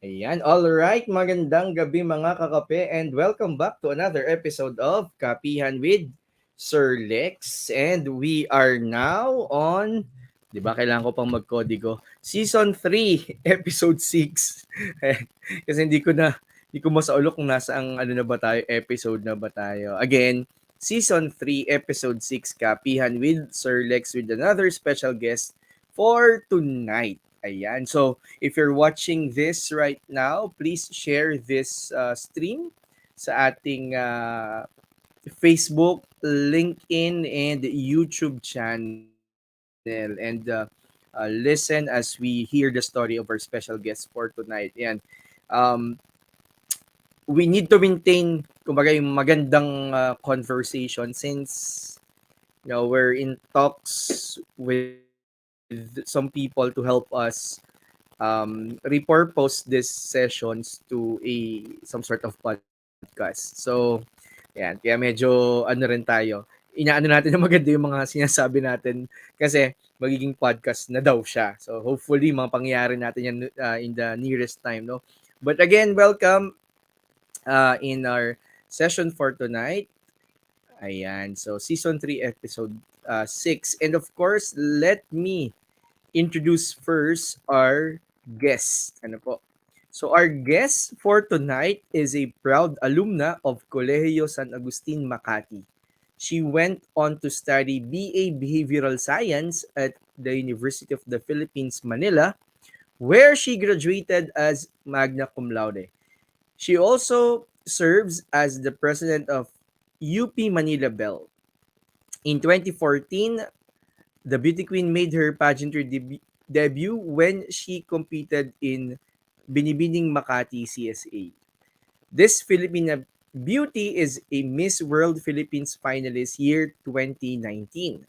Ayan, all right. Magandang gabi mga kakape and welcome back to another episode of Kapihan with Sir Lex. And we are now on, di ba kailangan ko pang magkodigo, Season 3, Episode 6. Kasi hindi ko masaulo kung nasa ang ano na ba tayo, episode na ba tayo. Again, Season 3, Episode 6, Kapihan with Sir Lex with another special guest for tonight. Ayan. So, if you're watching this right now, please share this stream sa ating Facebook, LinkedIn, and YouTube channel. And listen as we hear the story of our special guest for tonight. Ayan. Um, we need to maintain, kumbaga, yung magandang conversation since we're in talks with some people to help us repurpose these sessions to some sort of podcast. So, yan. Kaya medyo ano rin tayo. Inaano natin na maganda yung mga sinasabi natin kasi magiging podcast na daw siya. So, hopefully, mga pangyayari natin yan in the nearest time, no? But again, welcome in our session for tonight. Ayan. So, Season 3, Episode 6. And of course, let me introduce first our guest. Ano po? So our guest for tonight is a proud alumna of Colegio San Agustin, Makati. She went on to study BA Behavioral Science at the University of the Philippines, Manila, where she graduated as magna cum laude. She also serves as the president of UP Manila Bell. In 2014, the beauty queen made her pageantry debut when she competed in Binibining Makati CSA. This Filipina beauty is a Miss World Philippines finalist year 2019.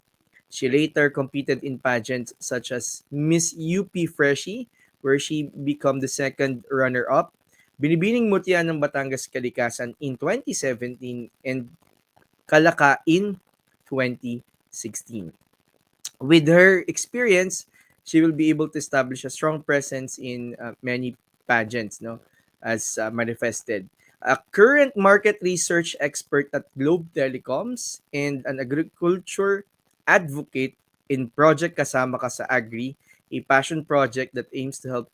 She later competed in pageants such as Miss UP Freshie, where she became the second runner-up, Binibining Mutya ng Batangas Kalikasan in 2017, and Kalaka in 2016. With her experience, she will be able to establish a strong presence in many pageants, no, as manifested. A current market research expert at Globe Telecoms and an agriculture advocate in Project Kasama Ka sa Agri, a passion project that aims to help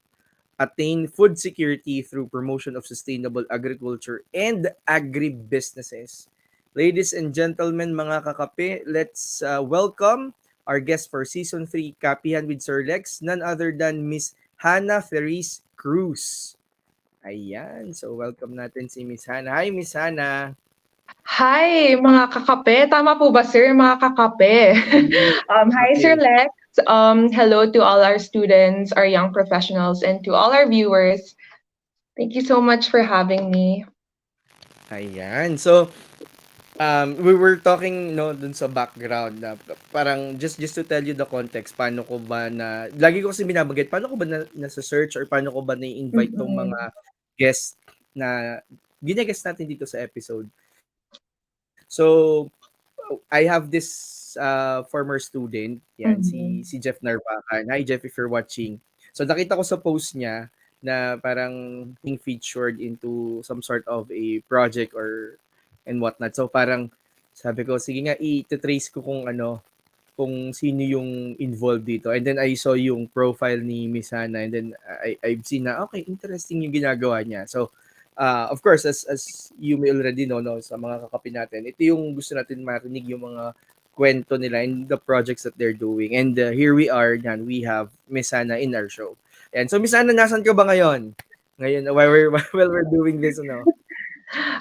attain food security through promotion of sustainable agriculture and agribusinesses. Ladies and gentlemen, mga kakape, let's welcome our guest for Season 3, Kapihan with Sir Lex, none other than Miss Hanna Therese Cruz. Ayan, so welcome natin si Miss Hanna. Hi, Miss Hanna. Hi, mga kakape. Tama po ba, sir? Mga kakape. Hi, Sir Okay. Lex. Hello to all our students, our young professionals, and to all our viewers. Thank you so much for having me. Ayan, so we were talking dun sa background na parang just to tell you the context, paano ko ba lagi ko kasi binabanggit, paano ko ba nasa search or paano ko ba na-invite tong Mm-mm. mga guest na gine-guest natin dito sa episode. So, I have this former student, yan, si Mm-mm. Jeff Narvacan. Hi Jeff, if you're watching. So nakita ko sa post niya na parang being featured into some sort of a project or and whatnot. So parang sabi ko, sige nga, i-trace ko kung sino yung involved dito. And then I saw yung profile ni Miss Hannah and then I've seen na, okay, interesting yung ginagawa niya. So, of course, as you may already know, no, sa mga kakapi natin, ito yung gusto natin marinig yung mga kwento nila and the projects that they're doing. And here we are, yan, we have Miss Hannah in our show. And so, Miss Hannah, nasan ka ba ngayon? Ngayon, while we're doing this,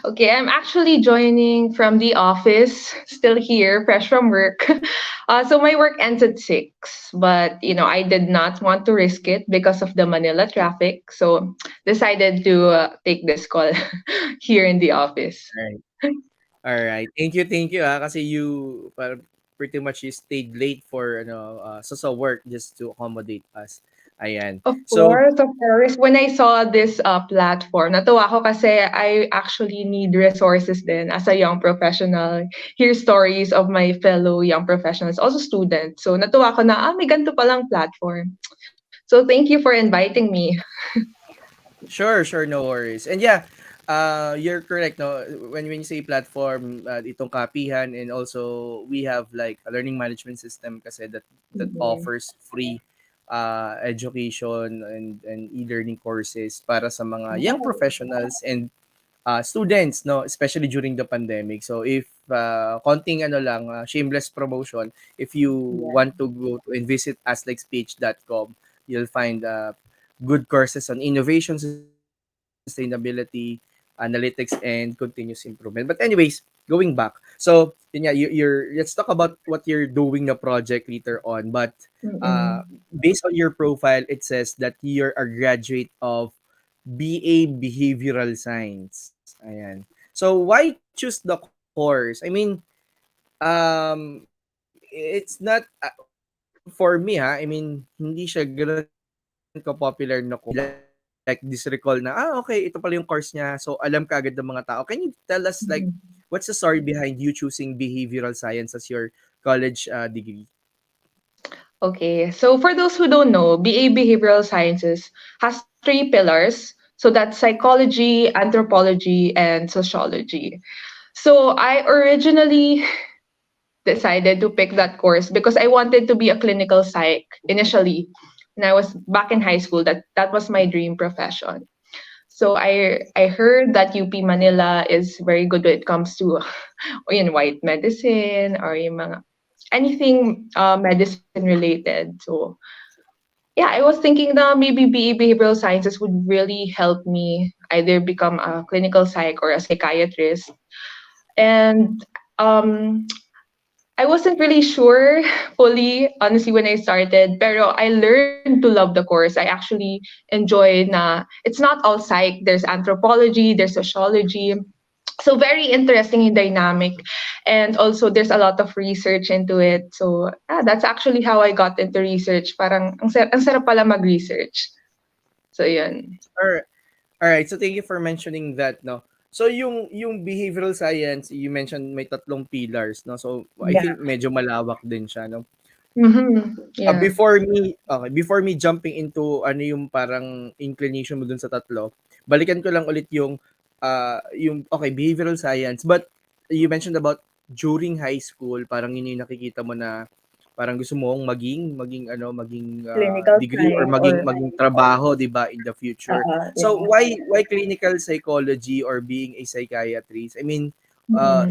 Okay, I'm actually joining from the office, still here, fresh from work. So my work ends at 6, but I did not want to risk it because of the Manila traffic, so decided to take this call here in the office. Right. All right. Thank you kasi you pretty much you stayed late for sa work just to accommodate us. Ayan. Of So, course, of course. When I saw this platform, natuwa ako kasi I actually need resources then as a young professional. Hear stories of my fellow young professionals, also students. So natuwa ako na, may ganito palang platform. So thank you for inviting me. Sure, no worries. And yeah, you're correct, no? When you say platform, itong Kapihan, and also we have like a learning management system kasi that Mm-mm. offers free education and e-learning courses para sa mga young Oh, professionals and students, no, especially during the pandemic. So if konting ano lang, shameless promotion, if you yeah. want to go to and visit aslakespeech.com, you'll find good courses on innovation, sustainability, analytics, and continuous improvement. But anyways, going back. So, yun nga, you're let's talk about what you're doing na project later on. But Mm-mm. based on your profile, it says that you're a graduate of BA Behavioral Science. Ayan. So why choose the course? I mean, it's not for me ha. I mean, hindi siya ganoon ka-popular na course. But you have like this recall na okay, ito pala yung course niya. So alam ka agad ng mga tao. Can you tell us like Mhm. what's the story behind you choosing behavioral science as your college degree? Okay, so for those who don't know, BA Behavioral Sciences has three pillars. So that's psychology, anthropology, and sociology. So I originally decided to pick that course because I wanted to be a clinical psych initially. When I was back in high school, that was my dream profession. So I heard that UP Manila is very good when it comes to in white medicine or yung mga anything medicine related. So yeah, I was thinking that maybe BE Behavioral Sciences would really help me either become a clinical psych or a psychiatrist. And um, I wasn't really sure fully, honestly, when I started. Pero I learned to love the course. I actually enjoy na it's not all psych. There's anthropology, there's sociology. So very interesting and dynamic. And also there's a lot of research into it. So that's actually how I got into research. Parang ang sarap pala mag-research. So yun. Or Alright, so thank you for mentioning that, no. So yung behavioral science, you mentioned may tatlong pillars, no. So I Yeah. think medyo malawak din siya, no. Mm-hmm. Yeah. Before me jumping into ano yung parang inclination mo dun sa tatlo, balikan ko lang ulit yung okay, behavioral science, but you mentioned about during high school, parang yun yung nakikita mo na parang gusto mong maging Clinical degree or psych maging or maging trabaho, 'di ba, in the future. So yeah. why clinical psychology or being a psychiatrist? I mean, Mm-mm.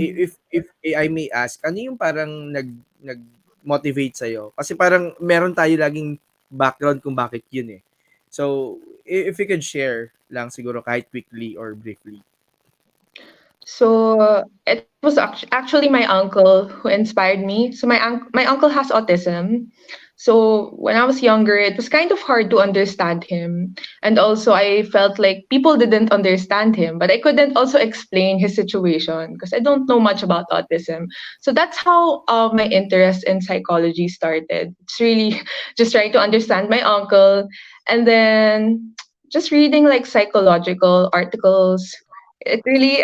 if I may ask, ano yung parang nag-motivate sa'yo? Kasi parang meron tayo laging background kung bakit yun eh. So, if you could share lang siguro kahit quickly or briefly. So it was actually my uncle who inspired me. So my uncle has autism. So when I was younger, it was kind of hard to understand him, and also I felt like people didn't understand him, but I couldn't also explain his situation because I don't know much about autism. So that's how my interest in psychology started. It's really just trying to understand my uncle, and then just reading like psychological articles. It really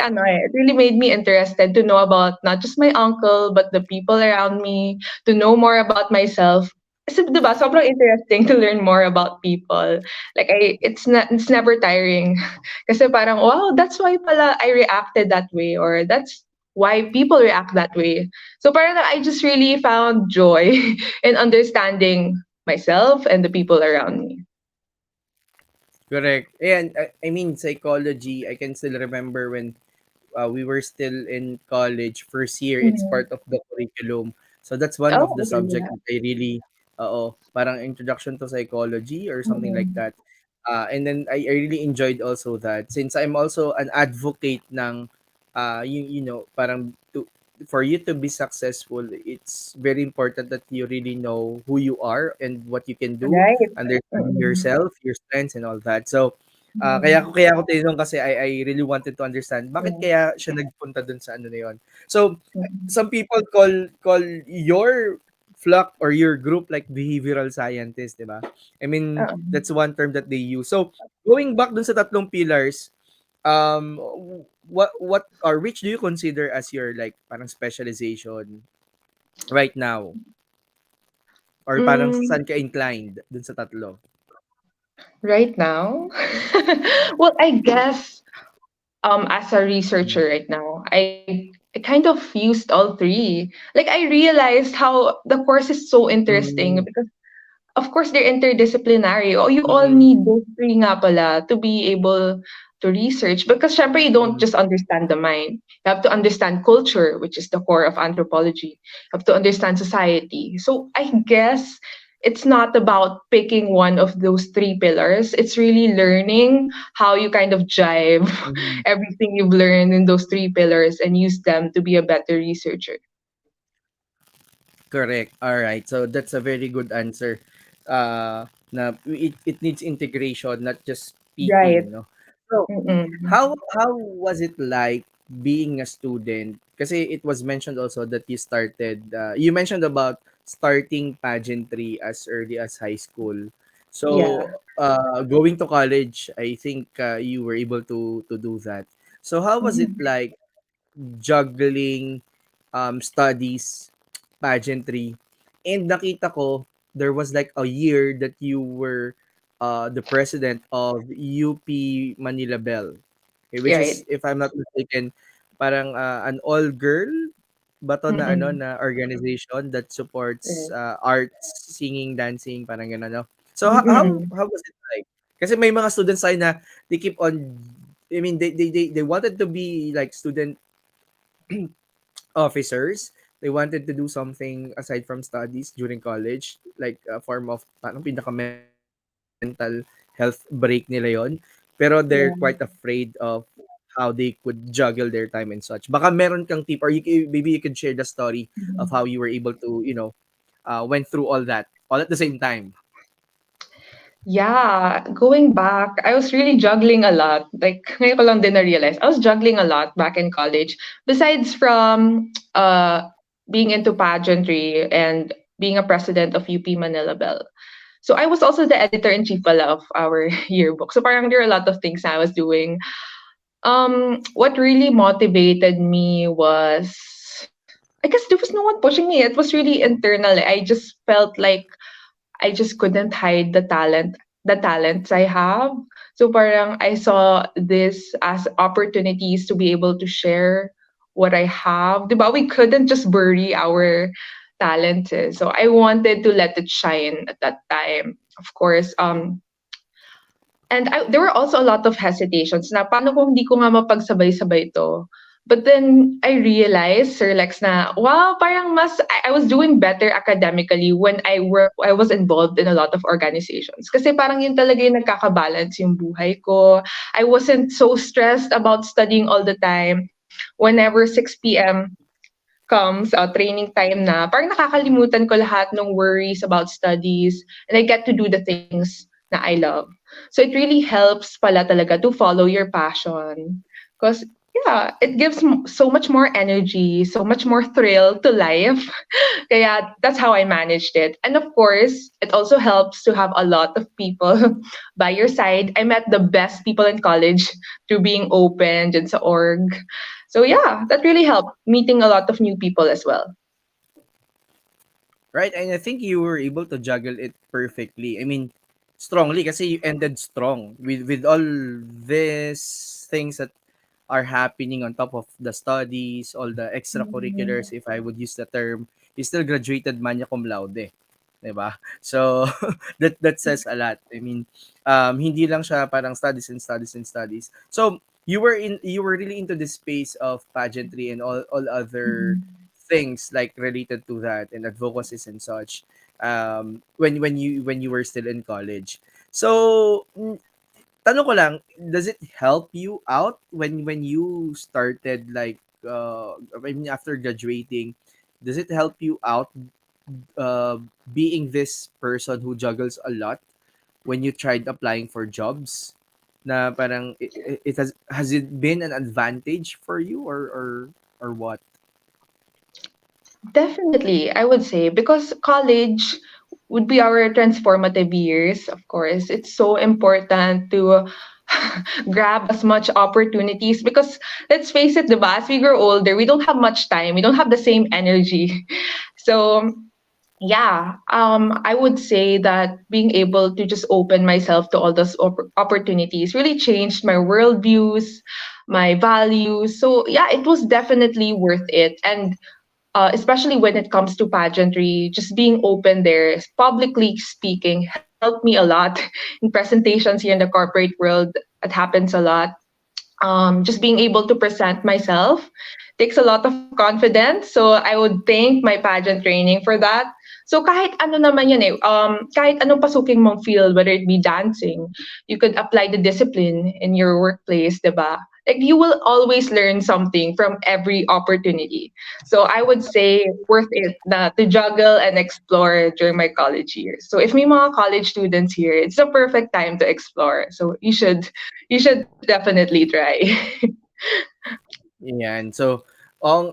made me interested to know about not just my uncle but the people around me, to know more about myself. Kasi 'di ba, sobrang interesting to learn more about people. Like it's never tiring. Kasi parang wow, that's why pala I reacted that way, or that's why people react that way. So parang I just really found joy in understanding myself and the people around me. Correct. And I mean, psychology, I can still remember when we were still in college, first year, it's Mhm. part of the curriculum. So that's one of Oh, the okay, subject yeah. that I really, parang introduction to psychology or something like Mm-mm. that. And then I really enjoyed also that since I'm also an advocate ng, parang for you to be successful, it's very important that you really know who you are and what you can do, Right. understand Mm-mm. yourself, your strengths and all that. So, kaya Mhm. ko kaya ako tinanong kasi I really wanted to understand bakit Yeah. kaya siya nagpunta dun sa ano na yun. So, Mm. some people call your flock or your group like behavioral scientist, 'di ba? I mean, Oo. that's one term that they use. So, going back dun sa tatlong pillars, um, what or which do you consider as your like parang specialization right now? Or parang Hmm, saan ka inclined dun sa tatlo? Right now, well, I guess as a researcher right now, I kind of used all three. Like I realized how the course is so interesting Mm, because of course they're interdisciplinary. Oh, you all mm, need those three nga pala to be able to research because syempre you don't mm, just understand the mind. You have to understand culture, which is the core of anthropology. You have to understand society. So I guess it's not about picking one of those three pillars. It's really learning how you kind of jive mhm. everything you've learned in those three pillars and use them to be a better researcher. Correct. All right. So that's a very good answer. Na it needs integration, not just Right. speaking, no. So, Mm-mm. how was it like being a student? Kasi it was mentioned also that you started you mentioned about starting pageantry as early as high school. So, Yeah. going to college, I think you were able to do that. So, how was it Mhm. like juggling studies, pageantry, and nakita ko there was like a year that you were the president of UP Manila Bell, okay, which is Right. if I'm not mistaken parang an all girl bato na ano Mm-mm. na organization that supports Right. arts, singing, dancing, parang gano'n, no? So Mm-mm. how was it like? Kasi may mga students tayo na they keep on I mean they wanted to be like student officers. They wanted to do something aside from studies during college, like a form of parang pinaka-mental health break nila yon. Pero they're quite Yeah. afraid of how they could juggle their time and such. Baka meron kang tip or maybe you could share the story of how Mhm. you were able to, went through all that all at the same time. Yeah, going back, I was really juggling a lot. Like, ngayon ko lang din na-realize, I was juggling a lot back in college. Besides from being into pageantry and being a president of UP Manila Bell. So I was also the editor-in-chief pala of our yearbook. So parang there are a lot of things I was doing. What really motivated me was, I guess there was no one pushing me. It was really internal. I just felt like I just couldn't hide the talents I have. So parang I saw this as opportunities to be able to share what I have. Diba? We couldn't just bury our talents. So I wanted to let it shine at that time. Of course, and there were also a lot of hesitations na paano kung hindi ko nga mapagsabay-sabay ito. But then I realized, Sir Lex, na wow, parang I was doing better academically when I was involved in a lot of organizations. Kasi parang yun talaga yung nagkakabalance yung buhay ko. I wasn't so stressed about studying all the time. Whenever 6 p.m. comes, training time na, parang nakakalimutan ko lahat ng worries about studies and I get to do the things na I love. So it really helps pala talaga to follow your passion. Because, yeah, it gives so much more energy, so much more thrill to life. Kaya that's how I managed it. And of course, it also helps to have a lot of people by your side. I met the best people in college through being open dyan sa org. So yeah, that really helped meeting a lot of new people as well. Right? And I think you were able to juggle it perfectly. I mean, strongly kasi you ended strong with all these things that are happening on top of the studies, all the extracurriculars, Mhm. if I would use the term. You still graduated magna cum laude. 'Di ba? So that says a lot. I mean, hindi lang siya parang studies and studies and studies. So you were really into this space of pageantry and all other Mhm. things like related to that and advocacies and such when you were still in college. So tanong ko lang, does it help you out when you started like I mean after graduating, does it help you out uh being this person who juggles a lot when you tried applying for jobs? Na parang it has it been an advantage for you or what? Definitely, I would say because college would be our transformative years, of course. It's so important to grab as much opportunities because let's face it, the as we grow older, we don't have much time. We don't have the same energy. So Yeah, I would say that being able to just open myself to all those opportunities really changed my worldviews, my values. So yeah, it was definitely worth it. And especially when it comes to pageantry, just being open there, publicly speaking, helped me a lot in presentations here in the corporate world. It happens a lot. Just being able to present myself takes a lot of confidence. So I would thank my pageant training for that. So kahit ano naman yan eh, kahit anong pasukin mong field, whether it be dancing, you could apply the discipline in your workplace, diba? Like you will always learn something from every opportunity. So I would say worth it na to juggle and explore during my college years. So if may mga college students here, it's the perfect time to explore. So you should definitely try. Yan. So,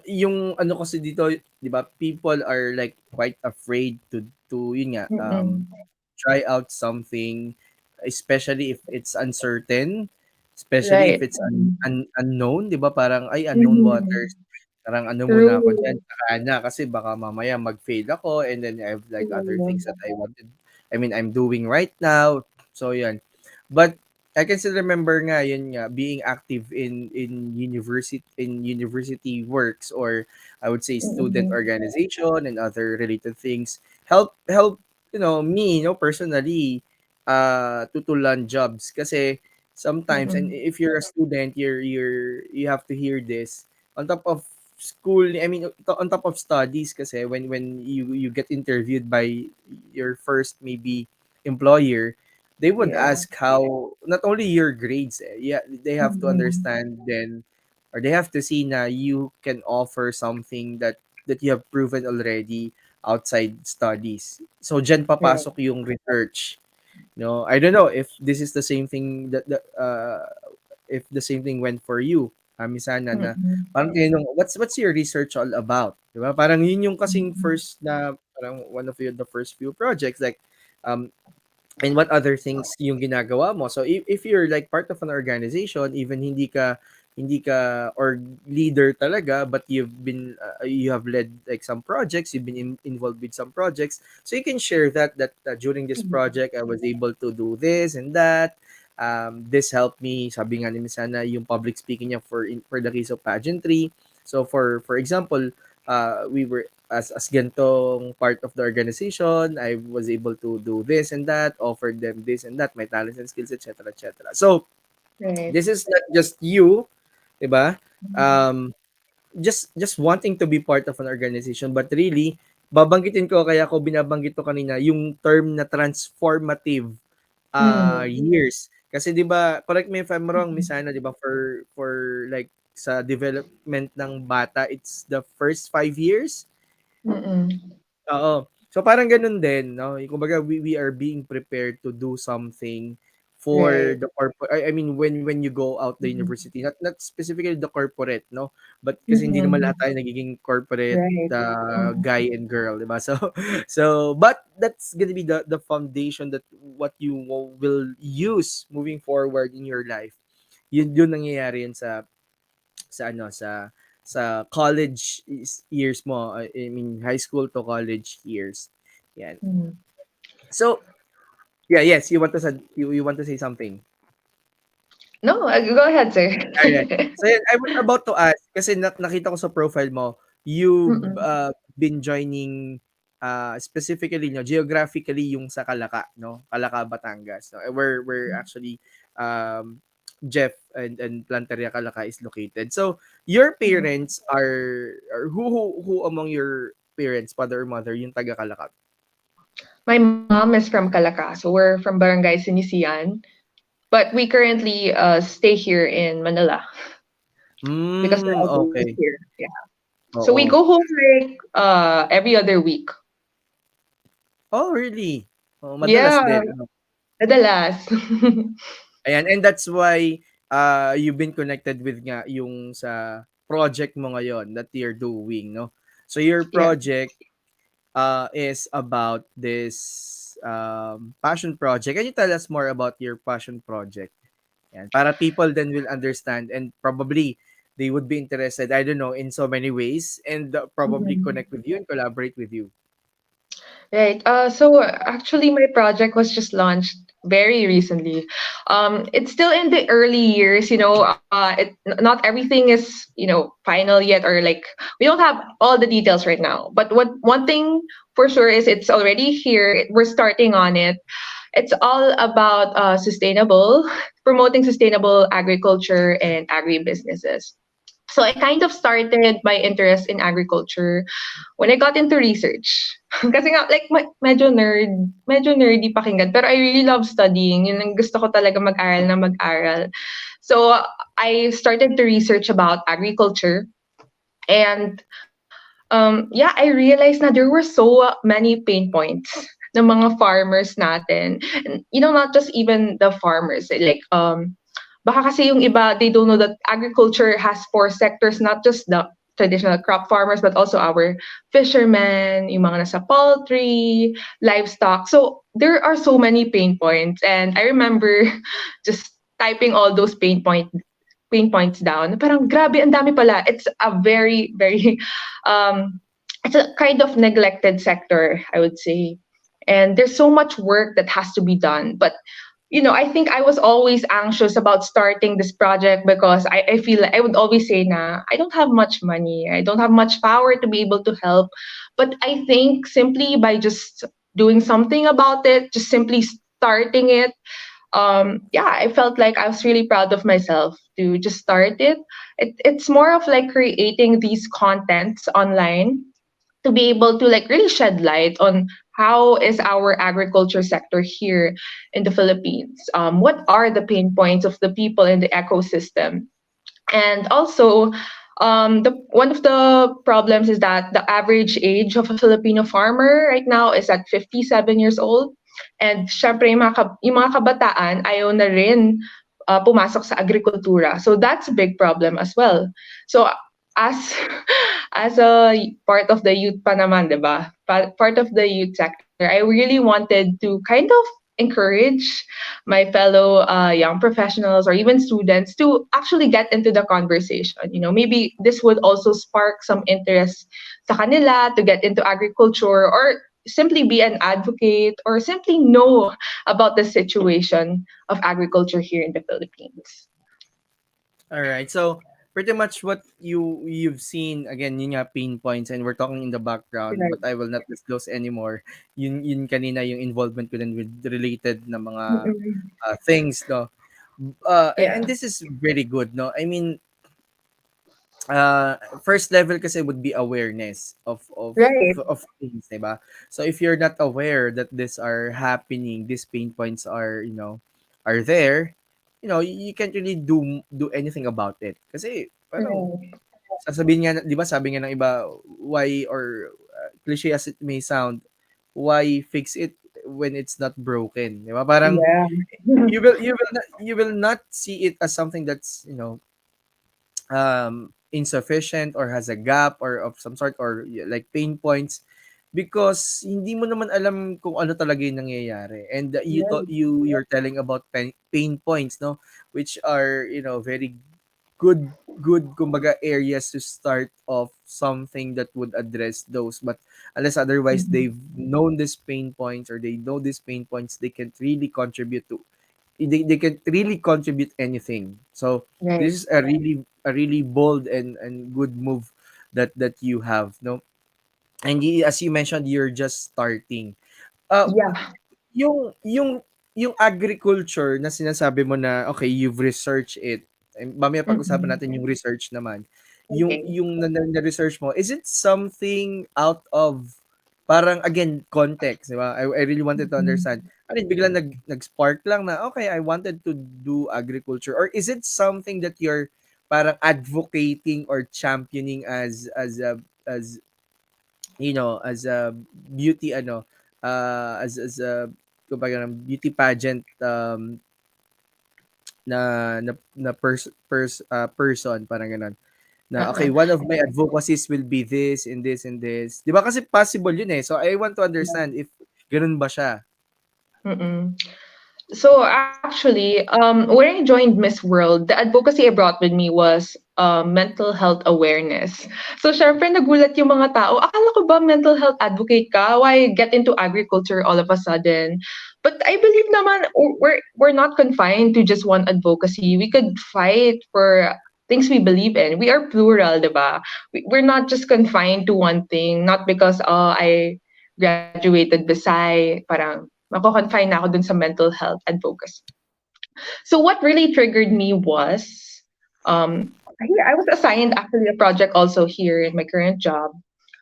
yung ano kasi dito, 'di ba, people are like quite afraid to yun nga, Mm. try out something, especially if it's uncertain, especially if Right. it's unknown, 'di ba? Parang ay unknown waters. Mhm. Parang ano muna ako diyan, True. saka na kasi baka mamaya mag-fail ako and then I have like other True. things that I mean I'm doing right now. So, yan. But I can still remember nga yun nga being active in university works, or I would say student Mm. organization and other related things help me personally to land jobs kasi sometimes, and Mm. if you're a student, you have to hear this on top of school. I mean, on top of studies, kasi when you get interviewed by your first maybe employer, they would Yeah. ask how not only your grades, yeah, they have to Mm. understand then, or they have to see na you can offer something that you have proven already outside studies. So diyan Right. papasok yung research. No, I don't know if this is the same thing if the same thing went for you. Sana na Mm. parang tinanong, what's your research all about? 'Di ba? Parang yun yung kasing first na parang one of the first few projects, like um and what other things yung ginagawa mo. So if you're like part of an organization, even hindi ka or leader talaga, but you have led like some projects, you've been involved with some projects, so you can share that during this Mm. project I was able to do this and that. This helped me, sabi nga ni Miss Hannah, yung public speaking niya for the case of pageantry. So for example, we were as gantong part of the organization, I was able to do this and that, offer them this and that, my talents and skills, etc., etc. So Right. this is not just you, 'di ba? Mm. Um, just wanting to be part of an organization, but really babanggitin ko, kaya ko binabanggit to kanina yung term na transformative Mm. years. Kasi 'di ba, correct me if I'm wrong, Miss Hannah, 'di ba, for like sa development ng bata, it's the first 5 years. Mm. Oo. So parang gano'n din 'no, kumbaga we are being prepared to do something for Right. the I mean when you go out the Mm. university, not specifically the corporate 'no, but kasi hindi naman lahat Mm. tayo nagiging corporate, Right. Mm. guy and girl, 'di ba? So but that's gonna be the foundation that what you will use moving forward in your life. Yun nangyayari yan sa ano sa college years mo, I mean high school to college years. Yan. Mm. So, yeah, yes, you want to say something. No, go ahead, sir. Alright. So yan, I was about to ask kasi nakita ko sa profile mo, you've Mm. been joining specifically no, geographically yung sa Calaca, no? Calaca, Batangas, no? Where actually um Jeff and Planteria Calaca is located. So your Mm. parents are who among your parents, father or mother, yung taga Calaca? My mom is from Calaca, so we're from Barangay Sinisian, but we currently stay here in Manila because we're all based Okay. here. Yeah. So we Oo. go home like every other week. Oh, really? Oh, madalas Yeah, din, ano? madalas. Ayan, and that's why you've been connected with nga yung sa project mo ngayon that you're doing, no? So your Yeah. project is about this passion project. Can you tell us more about your passion project? Yan, para people then will understand and probably they would be interested, I don't know, in so many ways, and probably Mhm. connect with you and collaborate with you. Right. So actually, my project was just launched very recently. It's still in the early years. Not everything is final yet, or like we don't have all the details right now. But what one thing for sure is it's already here. We're starting on it. It's all about sustainable, promoting sustainable agriculture and agribusinesses. So I kind of started my interest in agriculture when I got into research. Kasi nga, like, medyo nerdy pakinggan, pero I really love studying. Yun ang gusto ko talaga mag-aral na mag-aral. So, I started to research about agriculture. And, yeah, I realized na there were so many pain points ng mga farmers natin. And, not just even the farmers. Like, baka kasi yung iba, they don't know that agriculture has four sectors, not just the traditional crop farmers, but also our fishermen, yung mga nasa poultry, livestock. So there are so many pain points. And I remember just typing all those pain points down. Parang grabe, ang dami pala. It's a very, very, um, it's a kind of neglected sector, I would say. And there's so much work that has to be done. But I think I was always anxious about starting this project because I feel like I would always say, nah, I don't have much money. I don't have much power to be able to help. But I think simply by just doing something about it, just simply starting it, yeah, I felt like I was really proud of myself to just start it. It's more of like creating these contents online to be able to like really shed light on how is our agriculture sector here in the Philippines. What are the pain points of the people in the ecosystem? And also, the one of the problems is that the average age of a Filipino farmer right now is at 57 years old. And syempre, yung mga kabataan ayaw na rin pumasok sa agrikultura. So that's a big problem as well. So as as a part of the youth pa naman, 'di ba? Part of the youth sector, I really wanted to kind of encourage my fellow young professionals or even students to actually get into the conversation. Maybe this would also spark some interest sa kanila to get into agriculture or simply be an advocate or simply know about the situation of agriculture here in the Philippines. All right. So pretty much what you've seen again, yun nga pain points, and we're talking in the background, Right. but I will not disclose anymore. Yun kanina yung involvement ko din with related na mga Mm-mm. things, no. And Yeah. this is very good, no. I mean, first level kasi would be awareness Right. of things, diba? So if you're not aware that these are happening, these pain points are, are there, you can't really do anything about it. Kasi parang Right. sasabihin nga, 'di ba, sabi nga ng iba, why, or cliche as it may sound, why fix it when it's not broken, 'di ba? Parang Yeah. you will not see it as something that's, insufficient or has a gap or of some sort, or like pain points, because hindi mo naman alam kung ano talaga yung nangyayari, and Right. you're telling about pain points, no, which are, very good kumbaga areas to start off something that would address those. But unless otherwise Mhm. they've known these pain points, or they know these pain points, they can't really contribute to, they can really contribute anything. So Right. this is a really bold and good move that you have, no. And as you mentioned, you're just starting. uh Yeah. yung agriculture na sinasabi mo na, okay, you've researched it, mamaya pag-usapan Mm-mm. natin yung research naman. Yung Okay. yung na-research mo, is it something out of, parang again, context, di ba? I really wanted to understand. Mm-mm. Ano yun, biglang nag-spark lang na, okay, I wanted to do agriculture, or is it something that you're parang advocating or championing as as a beauty, as a, kumbaga, beauty pageant, na person, parang ganun. Na okay, one of my advocacies will be this and this and this. 'Di ba kasi possible 'yun eh. So I want to understand if ganun ba siya. Mm-mm. So actually, when I joined Miss World, the advocacy I brought with me was mental health awareness. So syempre nagulat yung mga tao. Akala ko ba mental health advocate ka? Why get into agriculture all of a sudden? But I believe naman we're not confined to just one advocacy. We could fight for things we believe in. We are plural, diba? We're not just confined to one thing. Not because I graduated Bisay, parang mako-confine na ako dun sa mental health advocacy. So what really triggered me was I was assigned actually a project also here in my current job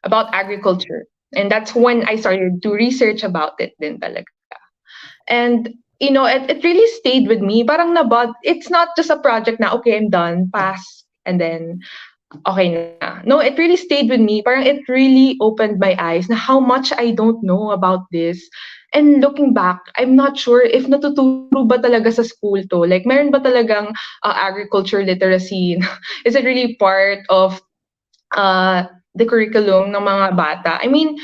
about agriculture. And that's when I started to research about it din talaga. And it really stayed with me. Parang it's not just a project na okay, I'm done, pass, and then okay na. No, it really stayed with me. Parang it really opened my eyes na how much I don't know about this. And looking back, I'm not sure if natuturo ba talaga sa school to. Like, meron ba talagang agriculture literacy? Is it really part of the curriculum ng mga bata? I mean,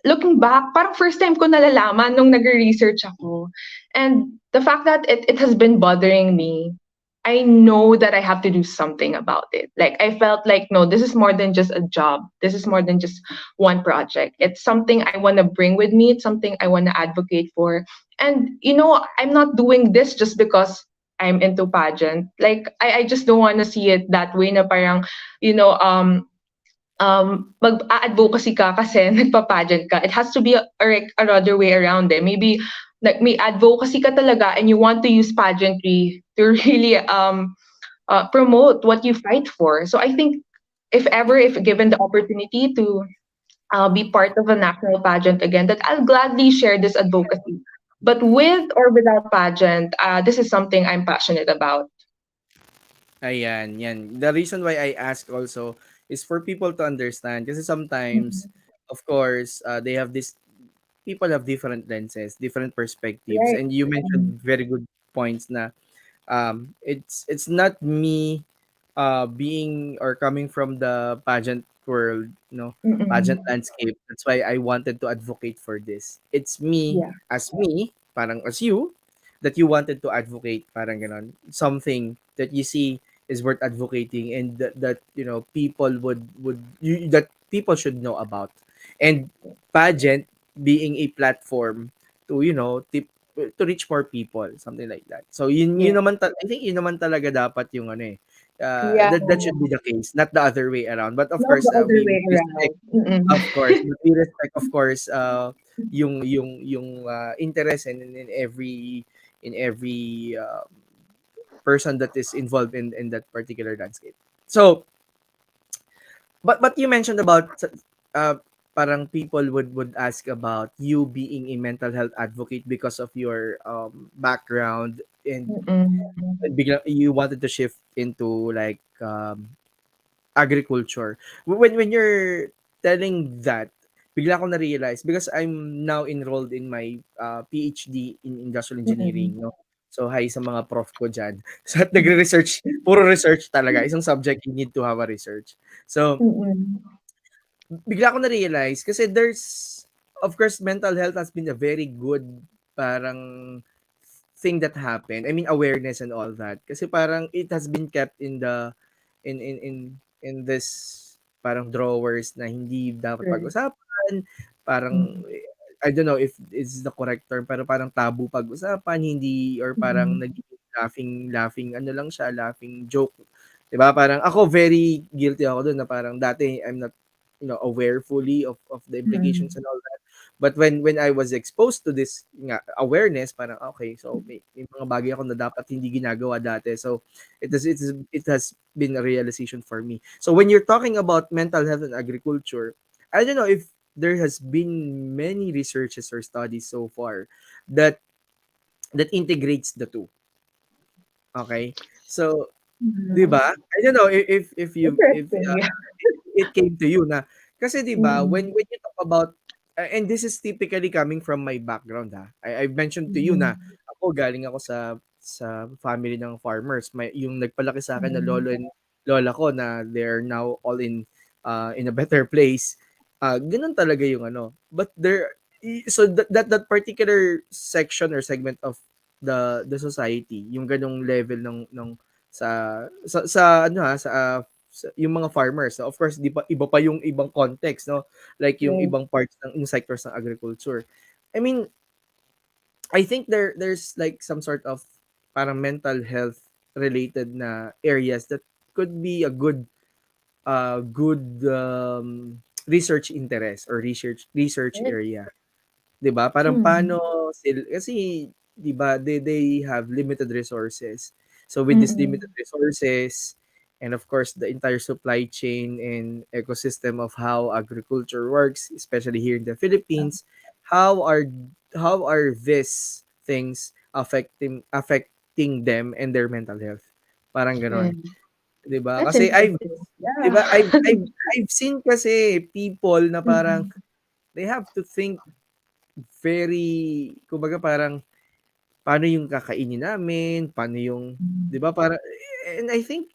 looking back, parang first time ko nalalaman nung nag-research ako. And the fact that it has been bothering me, I know that I have to do something about it. Like, I felt like, no, this is more than just a job. This is more than just one project. It's something I want to bring with me. It's something I want to advocate for. And, I'm not doing this just because I'm into pageant. Like, I just don't want to see it that way na parang, you know, mag-a-advocacy ka kasi nagpa-pageant ka. It has to be another way around eh. Maybe like may advocacy ka talaga and you want to use pageantry to really promote what you fight for. So I think if given the opportunity to be part of a national pageant again, that I'll gladly share this advocacy. But with or without pageant, this is something I'm passionate about. Ayan, yan. The reason why I ask also is for people to understand kasi sometimes, Mhm. of course, they have this people have different lenses, different perspectives, Right. and you Mm. mentioned very good points na it's not me being or coming from the pageant world, pageant Mm-mm. landscape. That's why I wanted to advocate for this. It's Yeah. me, parang as you, that you wanted to advocate, parang ganon. Something that you see is worth advocating and that people that people should know about. And pageant being a platform to, to reach more people, something like that. So yun Yeah. naman I think yun naman talaga dapat yung Yeah. that should be the case, not the other way around. But of Not course, the other we way respect, around. Mm-mm. of course, but we respect, of course, yung interest in every person that is involved in that particular landscape. So, but you mentioned about uh, parang people would ask about you being a mental health advocate because of your background and Mm-mm. you wanted to shift into like agriculture. When you're telling that, bigla ko na-realize because I'm now enrolled in my PhD in industrial Mm-mm. engineering, no? So, hi sa mga prof ko dyan. So, at nagre-research, puro research talaga. Isang subject, you need to have a research. So, Mm-mm. bigla ko na-realize kasi of course, mental health has been a very good parang thing that happened. I mean, awareness and all that. Kasi parang it has been kept in in in in this parang drawers na hindi dapat Right. pag-usapan. Parang Mm. I don't know if it's the correct term, pero parang tabu pag-usapan, hindi or parang Mm. nagiging laughing ano lang siya, laughing joke. 'Di ba? Parang ako very guilty ako doon na parang dati I'm not aware fully of the implications Mm. and all that. But when I was exposed to this nga awareness, parang okay, so may mga bagay ako na dapat hindi ginagawa dati. So it has been a realization for me. So when you're talking about mental health and agriculture, I don't know if there has been many researches or studies so far that integrates the two. Okay? So, 'di Mm. ba? I don't know if you if Interesting. Yeah. it came to you na kasi 'di ba Mm. when you talk about and this is typically coming from my background ha. I've mentioned to you na Mm. ako galing ako sa family ng farmers. May yung nagpalaki sa akin na Mm. lolo and lola ko na they're now all in a better place. Ganun talaga yung ano. But so that particular section or segment of the society, yung ganung level ng sa ano yung mga farmers. Of course, di pa iba pa yung ibang context, no? Like yung Right. ibang parts ng sectors ng agriculture. I mean, I think there's like some sort of parang mental health related na areas that could be a good research interest or research Right. area. 'Di ba? Parang Mm. paano kasi 'di ba they have limited resources. So with these limited Mm-mm. resources and of course the entire supply chain and ecosystem of how agriculture works, especially here in the Philippines, how are how are these things affecting them and their mental health? Parang Right. gano'n, 'di ba? That's Kasi interesting. 'di ba Yeah. I've seen kasi people na parang Mm-mm. they have to think very kumbaga parang, paano yung kakainin namin, paano yung 'di ba para and I think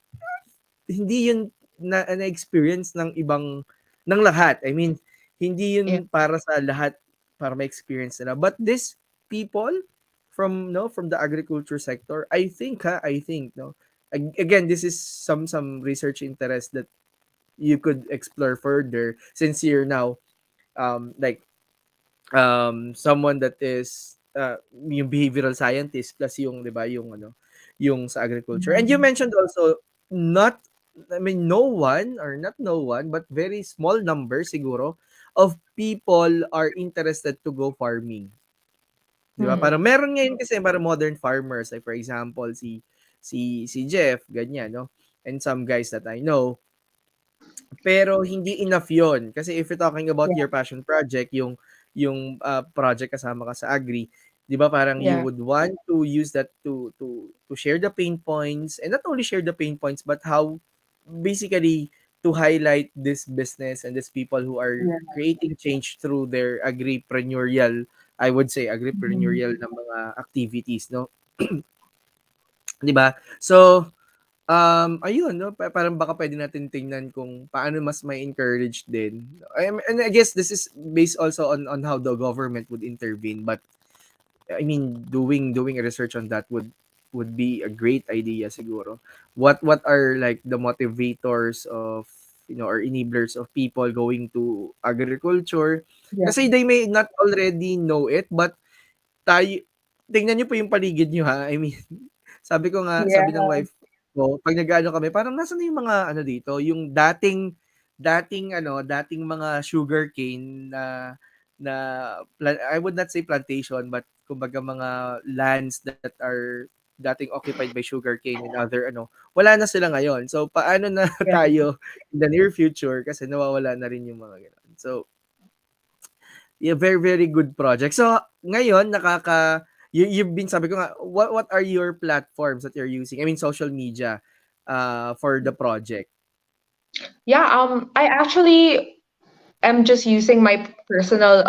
hindi yun na-experience ng ibang ng lahat. I mean, hindi Yeah. yun para sa lahat para ma-experience nila. But these people from no from the agriculture sector, I think no. Again, this is some research interest that you could explore further since you're now like someone that is yung behavioral scientist plus yung 'di ba yung yung sa agriculture. And you Mm. mentioned also not I mean no one or not no one but very small number siguro of people are interested to go farming. 'Di ba? Parang Mm. meron ngayon kasi parang modern farmers like for example si Jeff ganyan no and some guys that I know pero hindi enough 'yon. Kasi if you're talking about Yeah. your passion project, yung project kasama ka sa agri, 'di ba parang you Yeah. would want to use that to share the pain points and not only share the pain points but how basically to highlight this business and these people who are Yeah. creating change through their agripreneurial, I would say Mhm. agripreneurial na mga activities, no? 'Di ba? So, ayun 'no, parang baka puwede natin tingnan kung paano mas may encourage din. And I guess this is based also on how the government would intervene, but I mean doing a research on that would be a great idea siguro. What are like the motivators of or enablers of people going to agriculture? Yeah. Kasi they may not already know it, but tayo tingnan niyo po yung paligid niyo ha, I mean sabi ng Yeah. wife ko 'pag nag-aano kami parang nasaan na yung mga ano dito, yung dating mga sugarcane na I would not say plantation but kumbaga mga lands that are dating occupied by sugarcane and other wala na sila ngayon. So, paano na Yeah. tayo in the near future kasi nawawala na rin yung mga gano'n. So, yeah, very, very good project. So, ngayon you've been sabi ko nga, what are your platforms that you're using? I mean, social media for the project. Yeah. I actually am just using my personal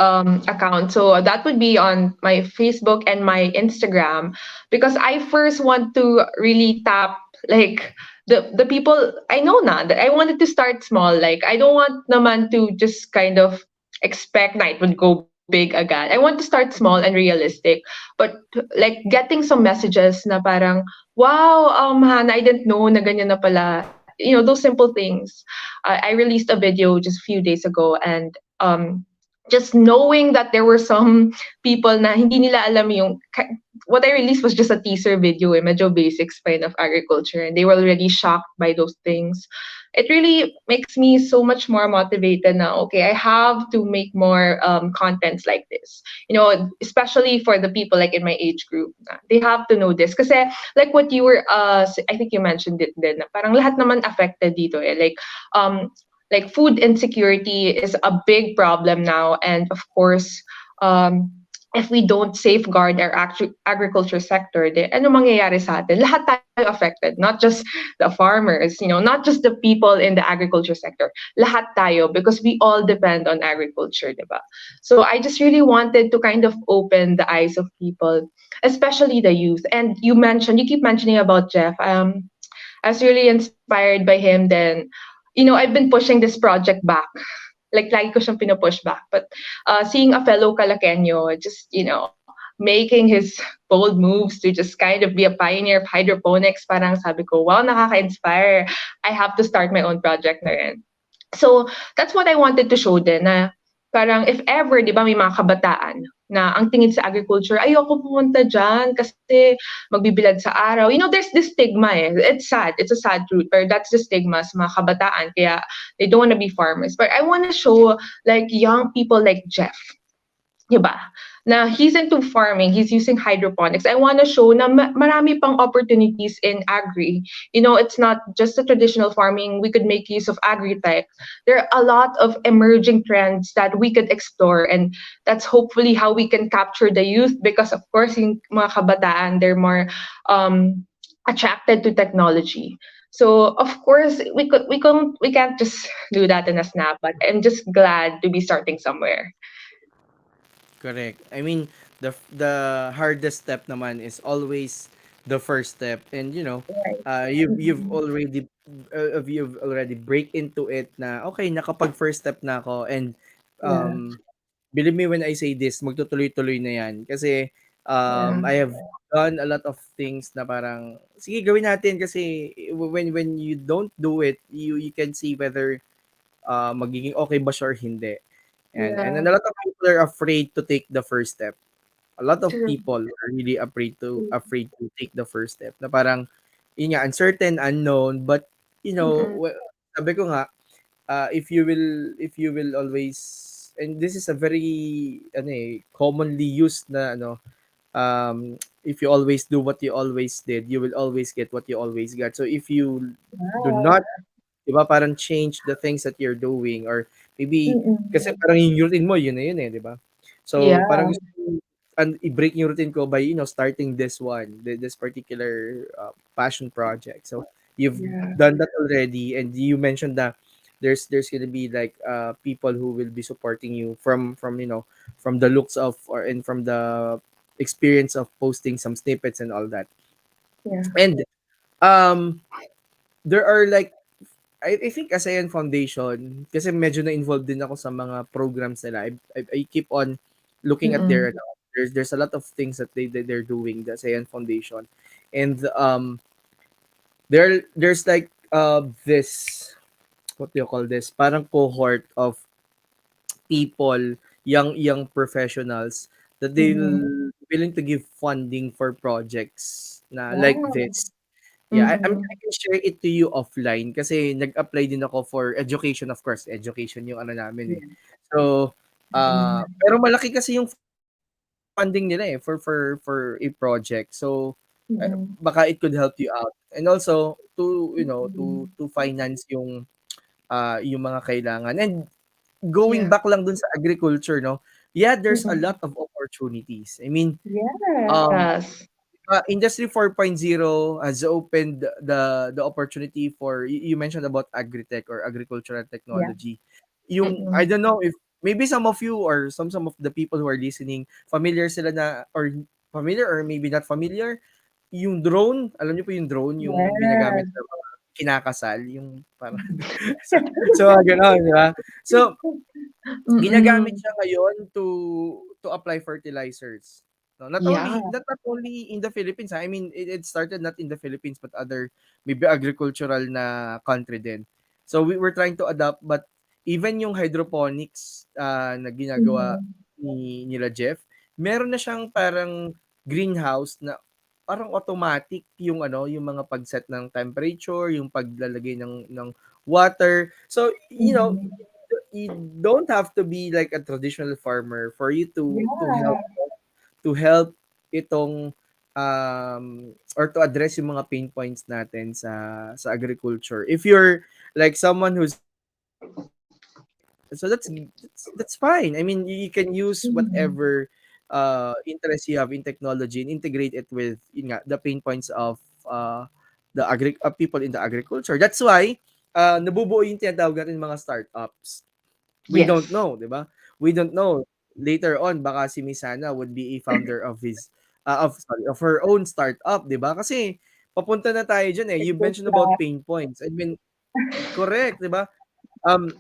account. So that would be on my Facebook and my Instagram because I first want to really tap like the people I know na that I wanted to start small. Like I don't want naman to just kind of expect that it would go big agad. I want to start small and realistic. But like getting some messages na parang, wow, Han, I didn't know na ganyan na pala. Those simple things. I released a video just a few days ago, and just knowing that there were some people na hindi nila alam what I released was just a teaser video, medyo basics pa yun of agriculture, and they were already shocked by those things. It really makes me so much more motivated now. Okay, I have to make more contents like this. Especially for the people like in my age group, they have to know this. Kasi like what you were, I think you mentioned it din, na parang lahat naman affected dito eh. Like food insecurity is a big problem now, and of course, um, if we don't safeguard our agriculture sector, then ano mangyayari sa atin? Lahat tayo affected, not just the farmers, not just the people in the agriculture sector. Lahat tayo, because we all depend on agriculture, diba? So I just really wanted to kind of open the eyes of people, especially the youth. And you keep mentioning about Jeff. I was really inspired by him. Then, I've been pushing this project back. Like lagi ko siyang pinupush back. But seeing a fellow Calaqueño just, making his bold moves to just kind of be a pioneer of hydroponics, parang sabi ko, wow, nakaka-inspire. I have to start my own project na rin. So, that's what I wanted to show din na parang if ever, di ba, may mga kabataan na ang tingin sa agriculture, ayoko pumunta dyan kasi magbibilad sa araw. You know, there's this stigma eh. It's sad. It's a sad truth. But that's the stigma sa mga kabataan. Kaya they don't want to be farmers. But I want to show like young people like Jeff, 'di ba? Na he's into farming, he's using hydroponics. I want to show na marami pang opportunities in agri. You know, it's not just the traditional farming. We could make use of agri-tech. There are a lot of emerging trends that we could explore, and that's hopefully how we can capture the youth because of course yung mga kabataan, they're more attracted to technology. So of course we can't just do that in a snap, but I'm just glad to be starting somewhere. Correct. I mean, the hardest step naman is always the first step, and Right. you've already break into it na okay, nakapag first step na ako, and Yeah. um believe me when I say this, magtutuloy-tuloy na 'yan kasi Yeah. I have done a lot of things na parang sige gawin natin kasi when you don't do it, you can see whether magiging okay ba siya or hindi. And Yeah. then a lot of people are afraid to take the first step. A lot of True. people are really afraid to take the first step. Na parang yun nga uncertain, unknown, but Mm-mm. sabi ko nga if you will always, and this is a very commonly used na if you always do what you always did, you will always get what you always got. So if you do Wow. not, 'di ba, parang change the things that you're doing, or maybe kasi Mm-mm. parang yung routine mo yun na yun, 'di ba? So Yeah. parang gusto ko i-break yung routine ko by starting this one, this particular passion project. So you've Yeah. done that already, and you mentioned that there's gonna be like people who will be supporting you from the looks of, or and from the experience of posting some snippets and all that. Yeah. And um there are like I think ASEAN Foundation, kasi medyo na-involved din ako sa mga programs nila. I keep on looking at Mm-mm. there's a lot of things that they're doing, the ASEAN Foundation. And there's like this, what do you call this? Parang cohort of people, young professionals, that Mm-mm. they'll willing to give funding for projects na like Wow. this. Yeah, I Mm-mm. can share it to you offline kasi nag-apply din ako for education, of course. Education yung ano namin eh. Yeah. So, Mm-mm. pero malaki kasi yung funding nila eh for a project. So, Mm-mm. baka it could help you out. And also to Mm-mm. to finance yung mga kailangan. And going Yeah. back lang dun sa agriculture, no. Yeah, there's a Mm-mm. lot of opportunities. I mean, um Yes. Industry 4.0 has opened the opportunity for you mentioned about agri-tech or agricultural Yeah. technology. Yung I Mm-mm. don't know if maybe some of you or some of the people who are listening familiar sila na, or familiar or maybe not familiar, yung drone, alam niyo po yung drone, yung ginagamit Yes. sa mga kinakasal, yung parang so, gano'n, di ba? So ginagamit Mm-mm. siya ngayon to apply fertilizers. No, Yeah. not only in the Philippines. I mean, it started not in the Philippines but other maybe agricultural na country din. So we were trying to adapt, but even yung hydroponics na ginagawa Mm-mm. nila Jeff, meron na siyang parang greenhouse na parang automatic yung yung mga pag-set ng temperature, yung paglalagay ng water. So, Mm-mm. you don't have to be like a traditional farmer for you to help Yeah. itong or to address yung mga pain points natin sa agriculture. If you're like someone who's so that's fine. I mean, you can use Mm-mm. whatever interest you have in technology and integrate it with yun nga, the pain points of the people in the agriculture. That's why nabubuo yung tinatawag natin mga startups. We don't Yes. know, 'di ba? We don't know. Later on, baka si Miss Hannah would be a founder of of her own startup, 'di ba? Kasi papunta na tayo diyan eh. It You goes mentioned about back. pain points. I mean, correct, 'di ba? Um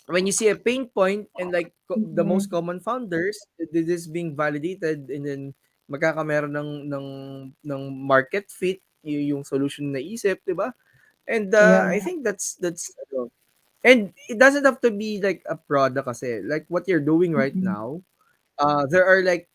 when you see a pain point and like the most Mm-mm. common founders, this is being validated, and then magkakameron ng market fit yung solution na isip, 'di ba? And Yeah. I think that's ano, and it doesn't have to be like a product kasi like what you're doing right Mhm. now. There are like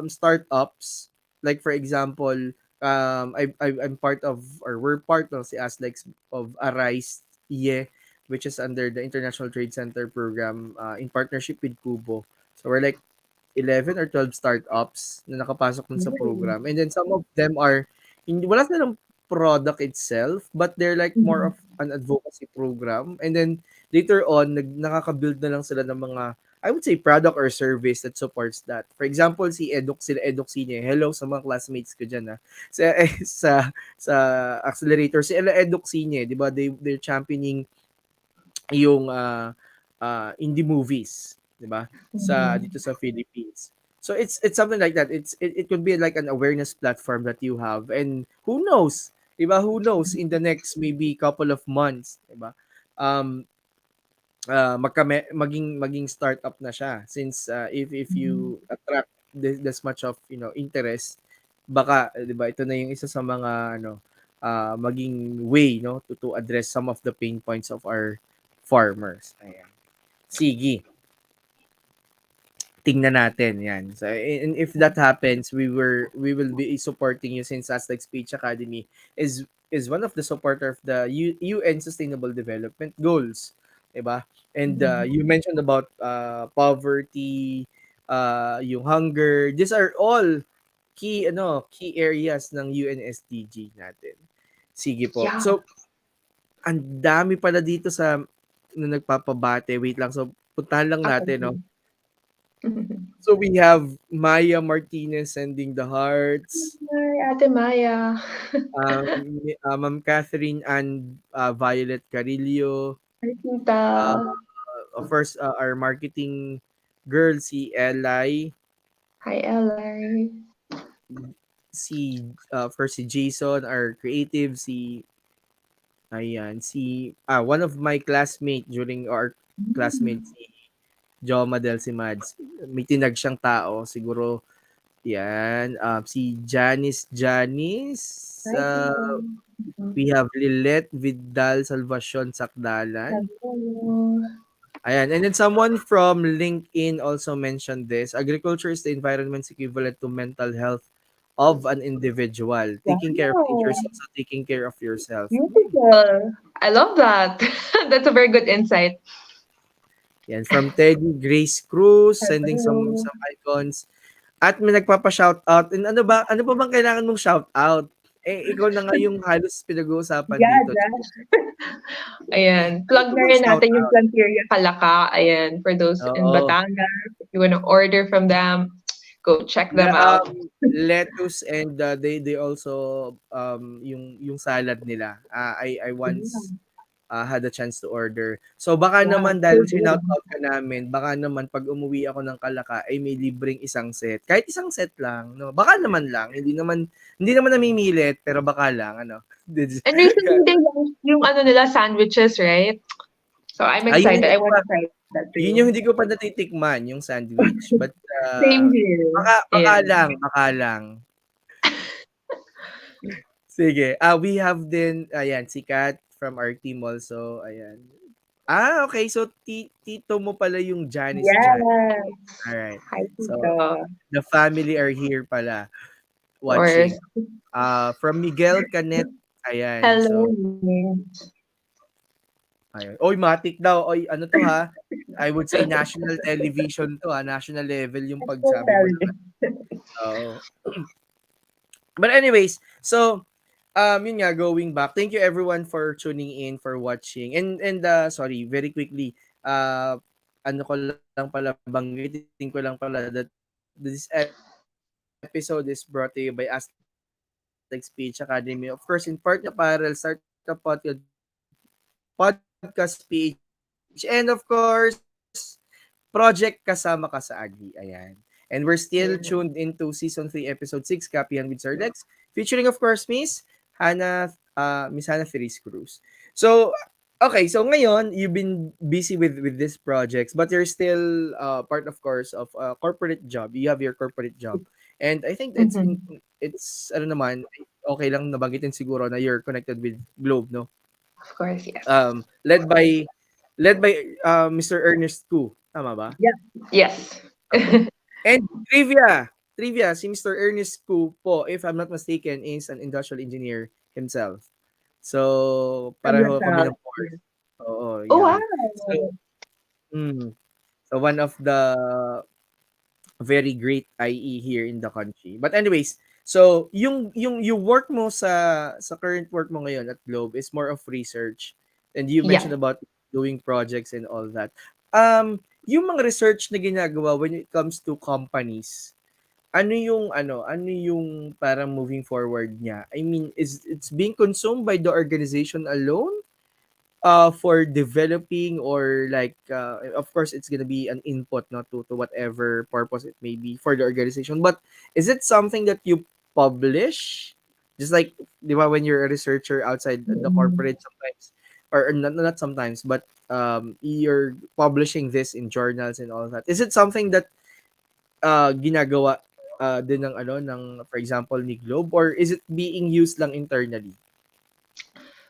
startups. Like for example, I'm part of, or we're part of si Aslex of Arise IE, which is under the International Trade Center program in partnership with Kubo. So we're like 11 or 12 startups na nakapasok dun sa Really? program. And then some of them are, hindi, wala silang product itself, but they're like more Mhm. of an advocacy program. And then later on, nakaka-build na lang sila ng mga, I would say, product or service that supports that. For example, sila Edok Sine. Hello sa mga classmates ko dyan, ha. Sa, sa accelerator, sila Edok Sine, di ba? They're championing yung indie movies, 'di ba? Sa Mhm. dito sa Philippines. So it's something like that. It could be like an awareness platform that you have, and who knows, 'di ba? Who knows in the next maybe couple of months, 'di ba? Um maging startup na siya since if Mhm. you attract this much of interest, baka 'di ba ito na yung isa sa mga maging way no to address some of the pain points of our farmers. Ayan. Sige, tingnan natin 'yan. So and if that happens, we will be supporting you since Aztec Speech Academy is one of the supporter of the UN Sustainable Development Goals, 'di ba? And Mhm. you mentioned about poverty, yung hunger. These are all key areas ng UN SDG natin. Sige po. Yeah. So, ang dami pala dito sa na nagpapabate. Wait lang. So, puntahan lang natin, no? Okay. Mhm. So, we have Maya Martinez sending the hearts. Hi, Ate Maya. Ma'am Catherine and Violet Carillo. Hi, Tita. Uh, of course, our marketing girl, si Eli. Hi, Ella. First si Jason, our creative, one of my classmate during our classmate, Mm. si Jo Madel, si Mads. May tinag siyang tao, siguro, yan. Si Janice, Hi, Tita. we have Lilette Vidal Salvacion Sakdalan. Hello. Ayan. And then someone from LinkedIn also mentioned this. Agriculture is the environment's equivalent to mental health of an individual. Taking care of nature is Wow. also taking care of yourself. Beautiful. I love that. That's a very good insight. Yan. From Teddy Grace Cruz, sending Hello. some icons. At may nagpapa-shoutout. And ano pa bang kailangan mong shoutout? Eh, ikaw na nga yung halos pinag-uusapan Yeah, dito. Josh. Ayan. Ano Plug pa na bang rin natin yung shoutout? Planteria Kalaka. Ayan. For those in Oo. Batangas, if you want to order from them, go check them The out. lettuce and they also yung salad nila. I once Yeah. had a chance to order. So baka Yeah. naman So dahil good. shinout out ka namin, baka naman pag umuwi ako ng Kalaka ay may libreng isang set. Kahit isang set lang, no. Baka naman lang, hindi naman namimilit, pero baka lang ano. And recently they launched yung ano nila sandwiches, right? So I'm Ayun excited. hindi I ko want pa to try that yun too. yung hindi ko pa natitikman, yung sandwich. But Same here. baka lang, Ayan. baka lang. Sige. We have din, ayan, si Kat from our team also. Ayan. Okay. So, tito mo pala yung Janice dyan. Yes. Alright. Hi, So, Tito. the family are here pala Of course. watching. From Miguel Canet. Ayan. Hello. So, ayun. Oy, matik daw. Oy, ano to ha? I would say national television to ha. National level yung pagsabi mo na. Oo. But anyways, so yun nga, going back. Thank you everyone for tuning in, for watching. And sorry, very quickly, ano ko lang pala, banggitin ko lang pala that this episode is brought to you by Aztec Speech Academy. Of course, in partnership with Apparel, Startup Podcast PH, and of course, Project Kasama Ka sa Agri. Ayan. And we're still tuned into Season 3, Episode 6, Kapihan with Sir Lex, featuring, of course, Miss Hanna Therese Cruz. So, okay, so ngayon, you've been busy with these projects, but you're still part, of course, of a corporate job. You have your corporate job. And I think Mhm. it's ano naman, okay lang nabanggitin siguro na you're connected with Globe, no? Of course, yes. Led by Mr. Ernest Koo, tama ba? Yeah. Yes. Okay. And trivia, si Mr. Ernest Koo po, if I'm not mistaken, is an industrial engineer himself. So, From pareho kami Lasal. ng course. Oo, Oh, yeah. So, wow. mm, so one of the very great IE here in the country. But anyways, so yung work mo sa current work mo ngayon at Globe is more of research, and you mentioned Yeah. about doing projects and all that. Yung mga research na ginagawa when it comes to companies, ano yung parang moving forward niya? I mean, is it's being consumed by the organization alone? For developing, or like of course it's gonna be an input, not to whatever purpose it may be for the organization, but is it something that you publish, just like, di ba, when you're a researcher outside the Mm. corporate sometimes, or not sometimes, but you're publishing this in journals and all that, is it something that ginagawa din ng ano ng, for example, ni Globe, or is it being used lang internally?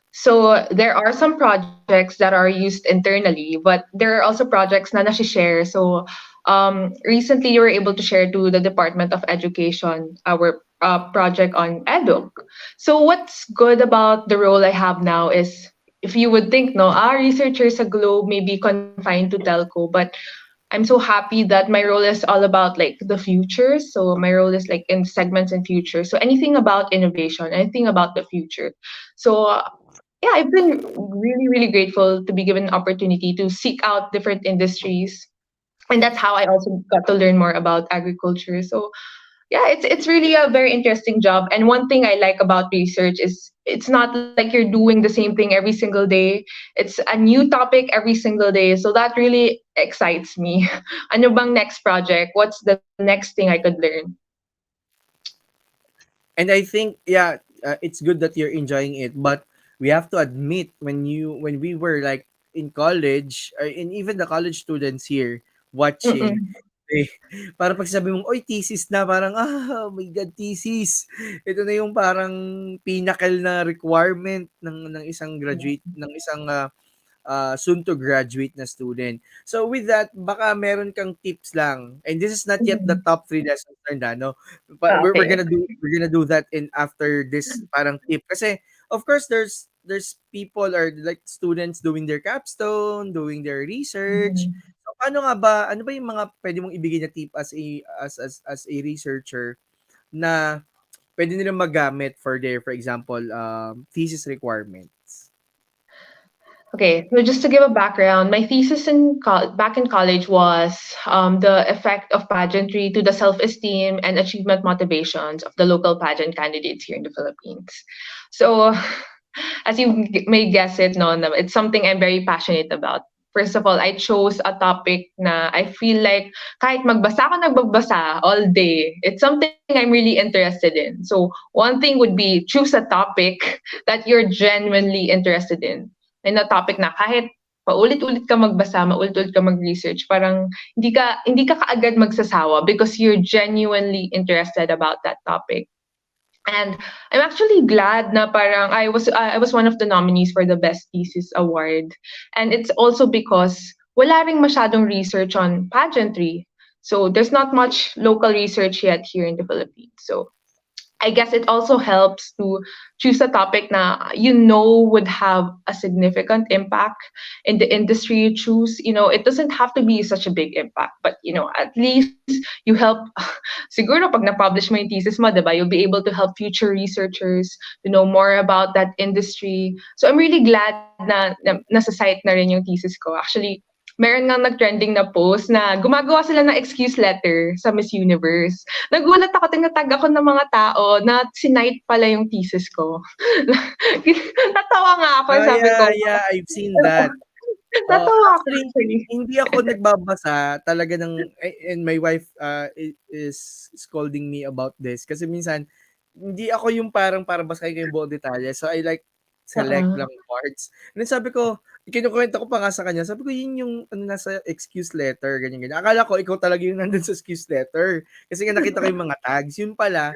So there are some projects that are used internally, but there are also projects na share. So recently, you were able to share to the Department of Education our project on EDUC. So what's good about the role I have now is, if you would think, no, our researchers at Globe may be confined to telco, but I'm so happy that my role is all about like the future. So my role is like in segments and future. So anything about innovation, anything about the future. So yeah, I've been really, really grateful to be given an opportunity to seek out different industries. And that's how I also got to learn more about agriculture. So yeah, it's really a very interesting job. And one thing I like about research is it's not like you're doing the same thing every single day. It's a new topic every single day. So that really excites me. Ano bang next project? What's the next thing I could learn? And I think, yeah, it's good that you're enjoying it, but we have to admit, when we were like in college, and even the college students here watching, Mm-mm. eh, parang pag sabi mong, oy, thesis na, parang, oh my God, thesis. Ito na yung parang pinnacle na requirement ng isang graduate, ng isang soon to graduate na student. So with that, baka meron kang tips lang. And this is not yet the Mhm. top 3 lessons learned, no? But Ah, we're okay. gonna do that in after this parang tip. Kasi of course there's people, or like students doing their capstone, doing their research. Mhm. So paano nga ba, ano ba yung mga pwede mong ibigay na tip as a as a researcher na pwede nilang magamit for their, for example, thesis requirements? Okay, so just to give a background, my thesis back in college was the effect of pageantry to the self-esteem and achievement motivations of the local pageant candidates here in the Philippines. So, as you may guess it, no, it's something I'm very passionate about. First of all, I chose a topic na I feel like kahit magbasa ako nagbabasa all day, it's something I'm really interested in. So one thing would be choose a topic that you're genuinely interested in. And a topic na kahit paulit-ulit ka magbasa, maulit-ulit ka mag-research, parang hindi ka kaagad magsasawa because you're genuinely interested about that topic. And I'm actually glad na parang I was one of the nominees for the Best Thesis Award. And it's also because wala ring masyadong research on pageantry. So there's not much local research yet here in the Philippines. So I guess it also helps to choose a topic na would have a significant impact in the industry you choose. It doesn't have to be such a big impact, but at least you help. Siguro pag na-publish mo yung thesis mo, diba, you'll be able to help future researchers to know more about that industry. So I'm really glad na nasa site na rin yung thesis ko. Actually, meron nga nag-trending na post na gumagawa sila ng excuse letter sa Miss Universe. Nagulat ako, tinatag ako ng mga tao na sinight pala yung thesis ko. Natawa nga ako, sabi ko, Yeah, I've seen that. natawa ako Actually, actually. hindi ako nagbabasa talaga ng, and my wife is scolding me about this kasi minsan hindi ako yung parang para basahin ko yung buong detalye. So I like select Uh-uh. lang parts. And then sabi ko, kinukuwento ko pa nga sa kanya, sabi ko, "Yun yung ano, nasa excuse letter, ganyan, ganyan." Akala ko ikaw talaga yung nandun sa excuse letter. Kasi nga nakita ko yung mga tags. Yun pala,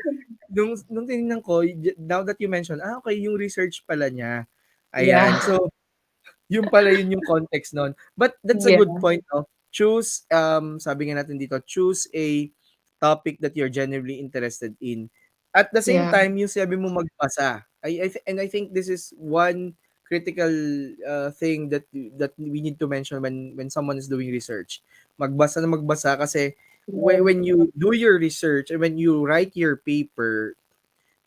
nung tinignan ko, now that you mention, okay, yung research pala niya. Ayan. Yeah. So, yun pala yun yung context nun. But that's a Yeah. good point, no? Choose, sabi nga natin dito, choose a topic that you're genuinely interested in. At the same Yeah. time, yung sabi mo magbasa. And I think this is one critical thing that we need to mention when someone is doing research. Magbasa na magbasa kasi Yeah. when you do your research and when you write your paper,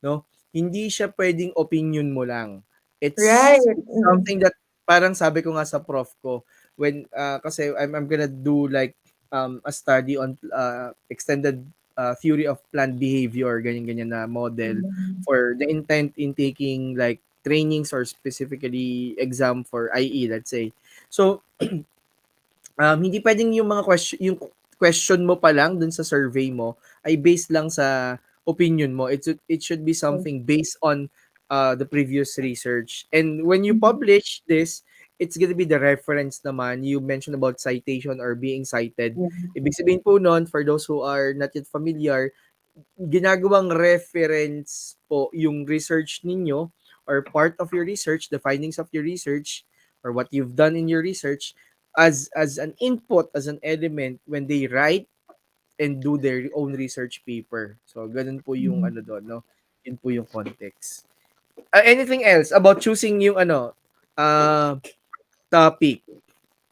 no? Hindi siya puwedeng opinion mo lang. Right. It's something that parang sabi ko nga sa prof ko when, kasi I'm gonna do like, a study on, extended, theory of planned behavior, ganyan-ganyan na model Mhm. for the intent in taking like trainings or specifically exam for IE, let's say. So, hindi puwedeng yung question mo pa lang dun sa survey mo ay based lang sa opinion mo. It should be something based on, the previous research. And when you Mhm. publish this, it's gonna be the reference naman. You mentioned about citation or being cited. Yeah. Ibig sabihin po nun, for those who are not yet familiar, ginagawang reference po yung research ninyo or part of your research, the findings of your research or what you've done in your research as an input, as an element when they write and do their own research paper. So ganun po yung Mhm. ano doon, no? Yun po yung context. Anything else about choosing yung ano topic?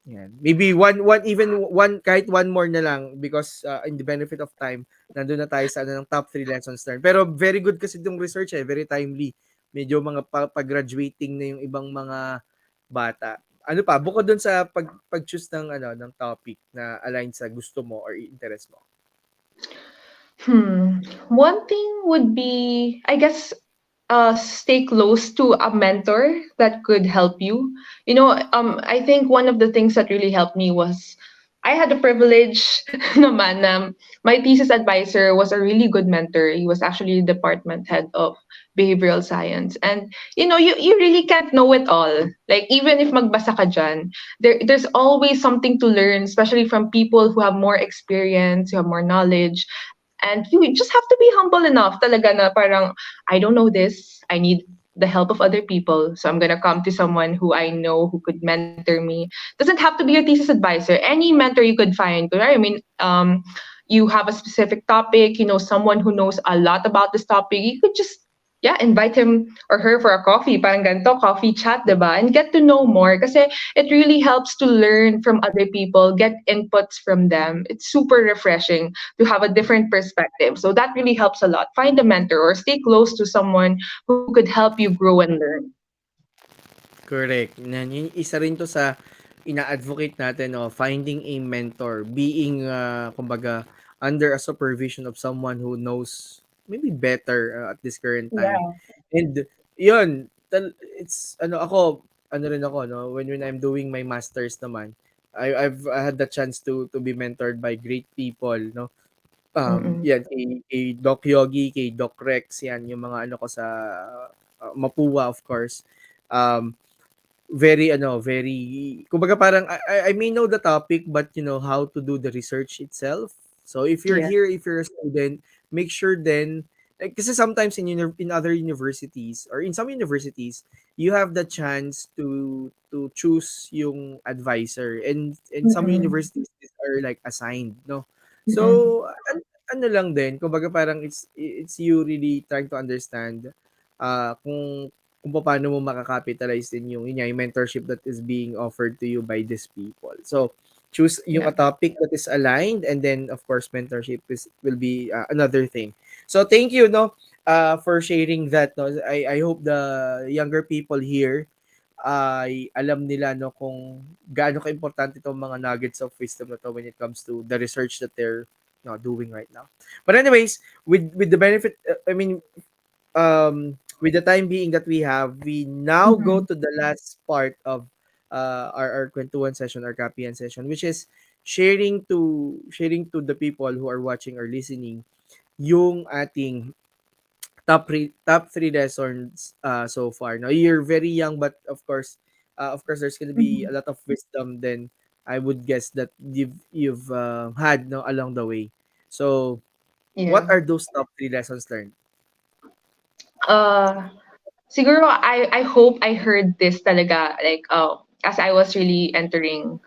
Yan. Maybe even one kahit one more na lang because in the benefit of time, nandun na tayo sa ano ng top 3 lessons learned. Pero very good kasi itong research very timely. Medyo mga pag-graduating na yung ibang mga bata. Ano pa, bukod dun sa pag-choose ng ano ng topic na align sa gusto mo or interest mo. Hmm. One thing would be, I guess, stay close to a mentor that could help you. I think one of the things that really helped me was I had the privilege naman my thesis advisor was a really good mentor. He was actually the department head of behavioral science. And you really can't know it all. Like even if magbasa ka dyan, there's always something to learn, especially from people who have more experience, who have more knowledge. And you just have to be humble enough talaga na parang, I don't know this. I need the help of other people. So I'm gonna come to someone who I know who could mentor me. Doesn't have to be your thesis advisor. Any mentor you could find. I mean, you have a specific topic, someone who knows a lot about this topic. You could just yeah, invite him or her for a coffee, parang ganito, coffee chat, diba? And get to know more kasi it really helps to learn from other people, get inputs from them. It's super refreshing to have a different perspective. So that really helps a lot. Find a mentor or stay close to someone who could help you grow and learn. Correct. Yun isa rin 'to sa ina-advocate natin, no, finding a mentor, being, kumbaga under a supervision of someone who knows maybe better, at this current time. Yeah. And yun, it's ano ako, ano rin ako 'no, when I'm doing my masters naman, I had the chance to be mentored by great people 'no. Mm-mm. Yan kay Doc Yogi, kay Doc Rex, yan yung mga ano ko sa, Mapua of course. Um very ano, very kumbaga parang I may know the topic but how to do the research itself. So if you're Yeah. here, if you're a student, make sure then kasi sometimes in other universities or in some universities, you have the chance to choose yung advisor and some Mm-mm. universities are like assigned, no. Mm-mm. So ano lang din, kumbaga parang it's you really trying to understand kung paano mo makakapitalize din yung yun nga, yung mentorship that is being offered to you by these people. So, choose yung Yeah. a topic that is aligned and then of course mentorship will be another thing. So, thank you no for sharing that no. I hope the younger people here ay alam nila no kung gaano kaimportante itong mga nuggets of wisdom na to when it comes to the research that they're doing right now. But anyways, with the benefit I mean with the time being that we have, we now go Mm-hmm. to the last part of our kwentuhan session, our Kapihan session, which is sharing to the people who are watching or listening yung ating top three lessons so far. Now you're very young, but of course, there's gonna be Mhm. a lot of wisdom. Then I would guess that you've had no along the way. So, what Yeah. are those top three lessons learned? Uh, Siguro I hope I heard this talaga like as I was really entering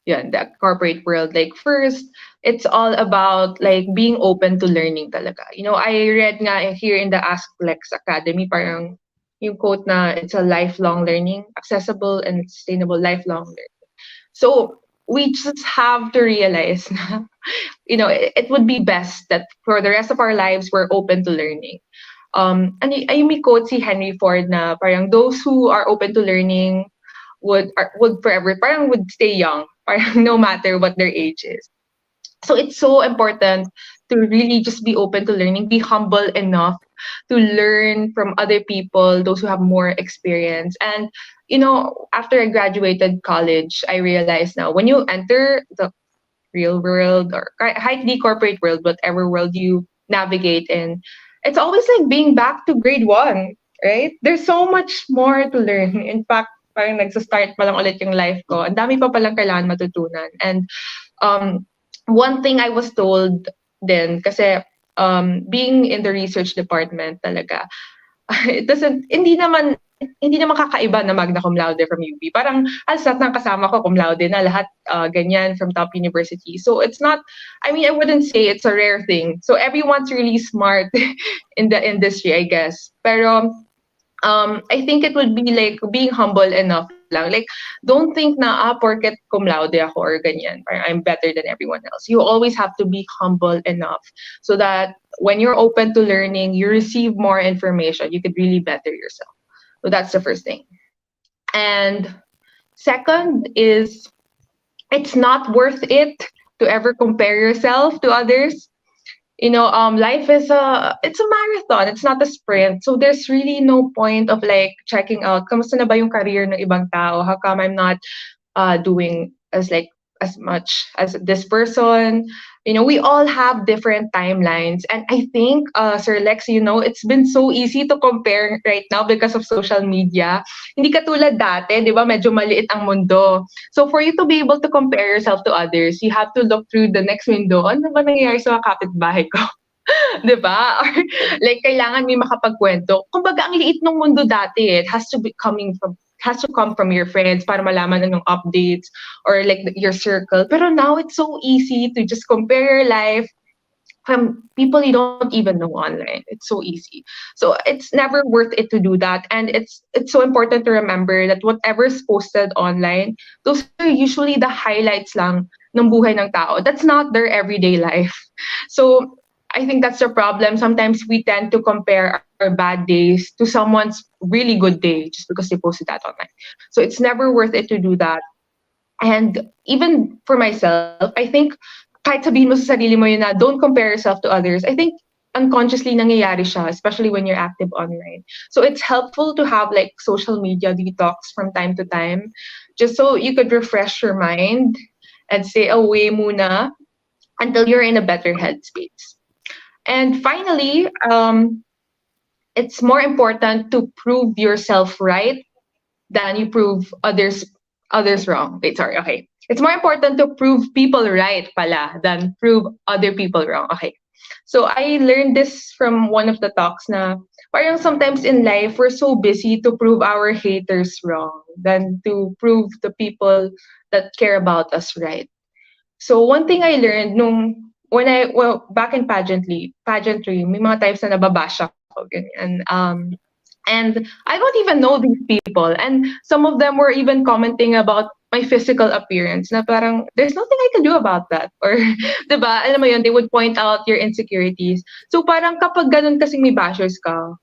the corporate world. Like first, it's all about like being open to learning talaga. I read nga here in the Ask Lex Academy, parang yung quote na it's a lifelong learning, accessible and sustainable lifelong learning. So we just have to realize na, it would be best that for the rest of our lives, we're open to learning. Ay may quote si Henry Ford na parang those who are open to learning would forever parang would stay young parang no matter what their age is. So it's so important to really just be open to learning, be humble enough to learn from other people, those who have more experience. And after I graduated college, I realized now when you enter the real world or the corporate world, whatever world you navigate in, it's always like being back to grade one, right? There's so much more to learn. In fact, parang nagsa-start pa lang ulit yung life ko. Ang dami pa palang kailangan matutunan. And um, one thing I was told then, kasi being in the research department talaga, it doesn't hindi naman kakaiba na magna cum laude from UP. Parang halos lahat ng kasama ko cum laude na lahat ganyan from top university. So it's not I wouldn't say it's a rare thing. So everyone's really smart in the industry, I guess. Pero I think it would be like being humble enough lang. Like, don't think na, porket cum laude ako or ganyan, parang I'm better than everyone else. You always have to be humble enough so that when you're open to learning, you receive more information. You could really better yourself. So that's the first thing. And second is it's not worth it to ever compare yourself to others. Life is it's a marathon. It's not a sprint. So there's really no point of like checking out kamusta na ba yung career ng ibang tao? How come I'm not doing as much as this person? We all have different timelines, and I think Sir Lex, it's been so easy to compare right now because of social media. Hindi katulad dati, 'di ba? Medyo maliit ang mundo. So for you to be able to compare yourself to others, you have to look through the next window. Ano ba nangyayari sa mga kapitbahay ko? 'Di ba? Or like kailangan may makapagkwento. Kumbaga ang liit ng mundo dati, has to come from your friends para malaman anong updates or like your circle. Pero now it's so easy to just compare your life from people you don't even know online. It's so easy. So it's never worth it to do that. And it's so important to remember that whatever's posted online, those are usually the highlights lang ng buhay ng tao. That's not their everyday life. So I think that's the problem. Sometimes we tend to compare our bad days to someone's really good day just because they posted that online. So it's never worth it to do that. And even for myself, I think kahit sabihin mo sa sarili mo yun na don't compare yourself to others, I think unconsciously nangyayari siya, especially when you're active online. So it's helpful to have like social media detox from time to time, just so you could refresh your mind and stay away muna until you're in a better headspace. And finally, it's more important to prove yourself right than you prove others wrong. Wait, sorry. Okay. It's more important to prove people right pala than prove other people wrong. Okay. So I learned this from one of the talks na parang sometimes in life we're so busy to prove our haters wrong than to prove the people that care about us right. So one thing I learned back in pageantry, may mga times na nababash ako ganyan. And I don't even know these people. And some of them were even commenting about my physical appearance na parang, there's nothing I can do about that. Or, diba, alam mo yun, they would point out your insecurities. So parang kapag ganun kasing may bashers ka,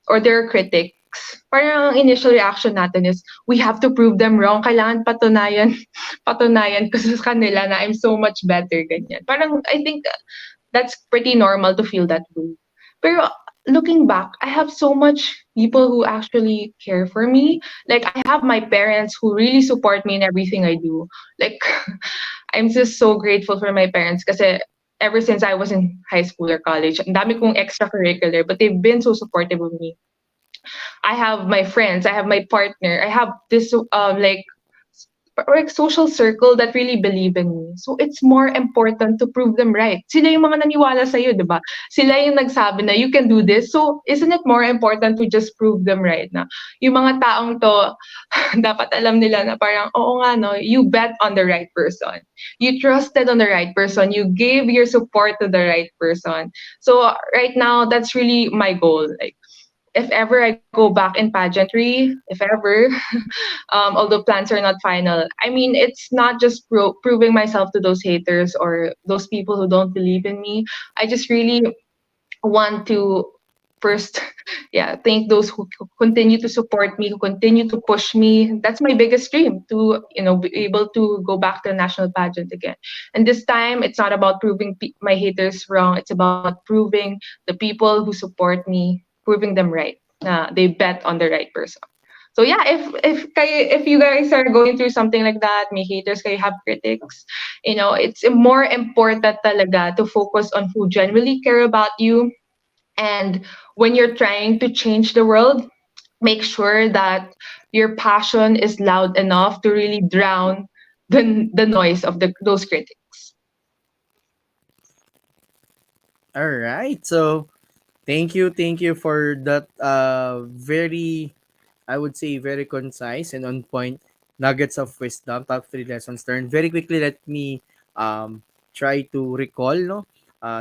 or their critics, parang ang initial reaction natin is, we have to prove them wrong. Kailangan patunayan ko sa kanila na I'm so much better, ganyan. Parang, I think that's pretty normal to feel that way. Pero looking back, I have so much people who actually care for me. Like I have my parents who really support me in everything I do. Like I'm just so grateful for my parents kasi ever since I was in high school or college. Ang dami kong extracurricular, but they've been so supportive of me. I have my friends, I have my partner, I have this like social circle that really believe in me. So it's more important to prove them right. Sila yung mga naniwala sa iyo, 'di ba? Sila yung nagsabi na you can do this. So isn't it more important to just prove them right na yung mga taong to dapat alam nila na parang oo nga no, you bet on the right person. You trusted on the right person. You gave your support to the right person. So right now that's really my goal. Like if ever I go back in pageantry, if ever, although plans are not final, I mean, it's not just proving myself to those haters or those people who don't believe in me. I just really want to first, yeah, thank those who continue to support me, who continue to push me. That's my biggest dream to, be able to go back to a national pageant again. And this time, it's not about proving my haters wrong. It's about proving the people who support me, proving them right. They bet on the right person. So yeah, if you guys are going through something like that, may haters kayo have critics, it's more important talaga to focus on who genuinely care about you. And when you're trying to change the world, make sure that your passion is loud enough to really drown the noise of those critics. All right. So thank you for that very, I would say, very concise and on point nuggets of wisdom, top three lessons learned. Very quickly, let me try to recall. No,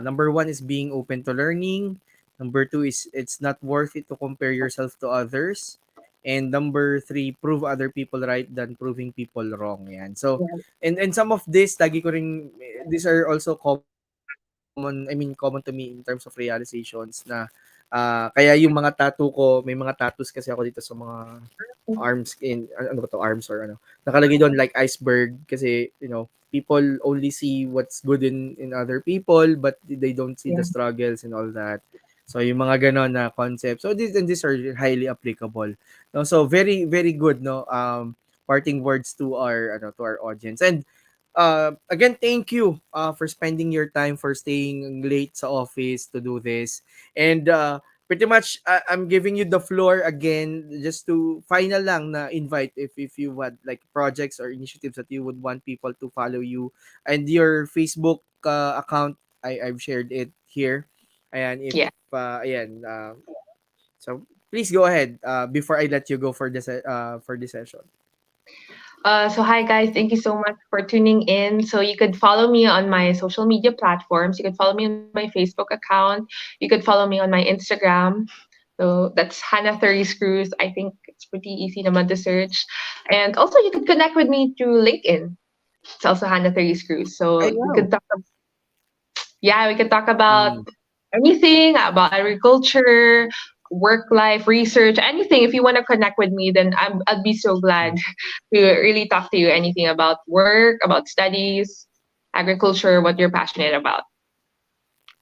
number one is being open to learning. Number two is it's not worth it to compare yourself to others. And number three, prove other people right than proving people wrong. Yan. So, Yeah. and some of this, lagi ko rin, these are also common to me in terms of realizations na kaya yung mga tattoo ko, may mga tattoos kasi ako dito sa mga arms ano ba to, arms or ano. Nakalagay doon like iceberg kasi, people only see what's good in other people but they don't see the Yeah. struggles and all that. So yung mga ganon na concept. So these are highly applicable. No, so very very good, no, parting words to our audience. And again, thank you for spending your time, for staying late sa office to do this. And pretty much, I'm giving you the floor again just to final lang na invite if you had like projects or initiatives that you would want people to follow you. And your Facebook account, I've shared it here. Ayan, if, Yeah. ayan, so please go ahead before I let you go for this session. So hi guys, thank you so much for tuning in. So you could follow me on my social media platforms. You could follow me on my Facebook account. You could follow me on my Instagram. So that's Hanna Therese Cruz. I think it's pretty easy naman to search. And also you could connect with me through LinkedIn. It's also Hanna Therese Cruz. Ay, So we wow. could talk. Yeah, we could talk about Mm. anything about agriculture, work life, research, anything. If you want to connect with me, then I'd be so glad to really talk to you. Anything about work, about studies, agriculture, what you're passionate about.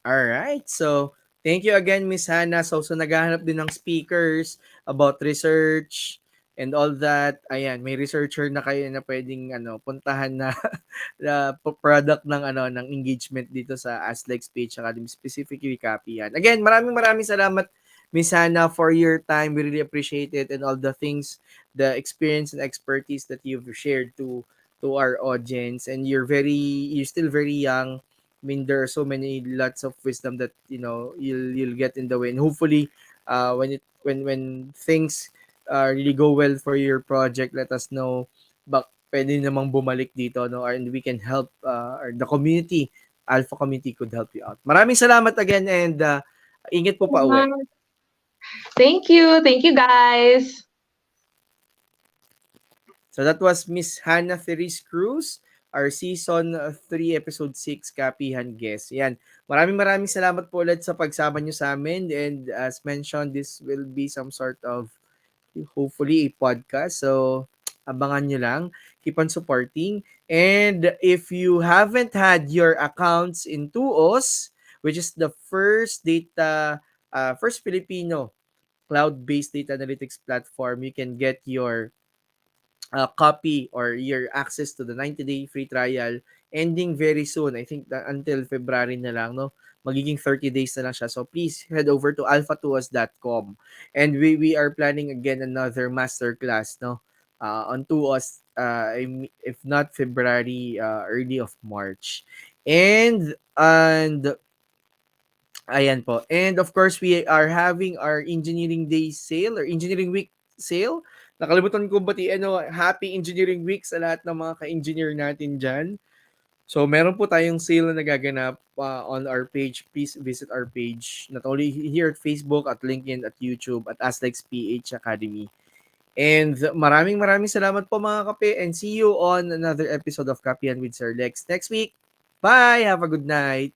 All right. So, thank you again, Miss Hannah. So naghahanap din ng speakers about research and all that. Ayan, may researcher na kayo na pwedeng puntahan na na product ng ng engagement dito sa Aslex Page Academy, specifically Kapihan. Again, maraming maraming salamat, Miss Hannah, for your time. We really appreciate it and all the things, the experience and expertise that you've shared to our audience. And you're still very young. I mean, there are so many lots of wisdom that you'll get in the way, and hopefully, when things really go well for your project, let us know. Bak pwede namang bumalik dito, no, and we can help or the community, Alpha community could help you out. Maraming salamat again, and ingat po pa uwi. Thank you. Thank you, guys. So that was Miss Hanna Therese Cruz, our season 3 episode 6 Kapihan guest. Yan. Maraming maraming salamat po ulit sa pagsama nyo sa amin, and as mentioned, this will be some sort of hopefully a podcast. So abangan nyo lang. Keep on supporting. And if you haven't had your accounts in Tuos, which is the first Filipino cloud-based data analytics platform, you can get your copy or your access to the 90-day free trial ending very soon. I think that until February na lang, no? Magiging 30 days na lang siya. So please head over to alphatuos.com. And we are planning again another masterclass, no? On Tuos, if not February, early of March. And ayan po. And of course, we are having our Engineering Day sale or Engineering Week sale. Nakalimutan ko batiin, Happy Engineering Week sa lahat ng mga ka-engineer natin dyan. So, meron po tayong sale na nagaganap on our page. Please visit our page. Not only here at Facebook, at LinkedIn, at YouTube, at Aslex PH Academy. And maraming maraming salamat po mga kape and see you on another episode of Kapihan with Sir Lex next week. Bye! Have a good night!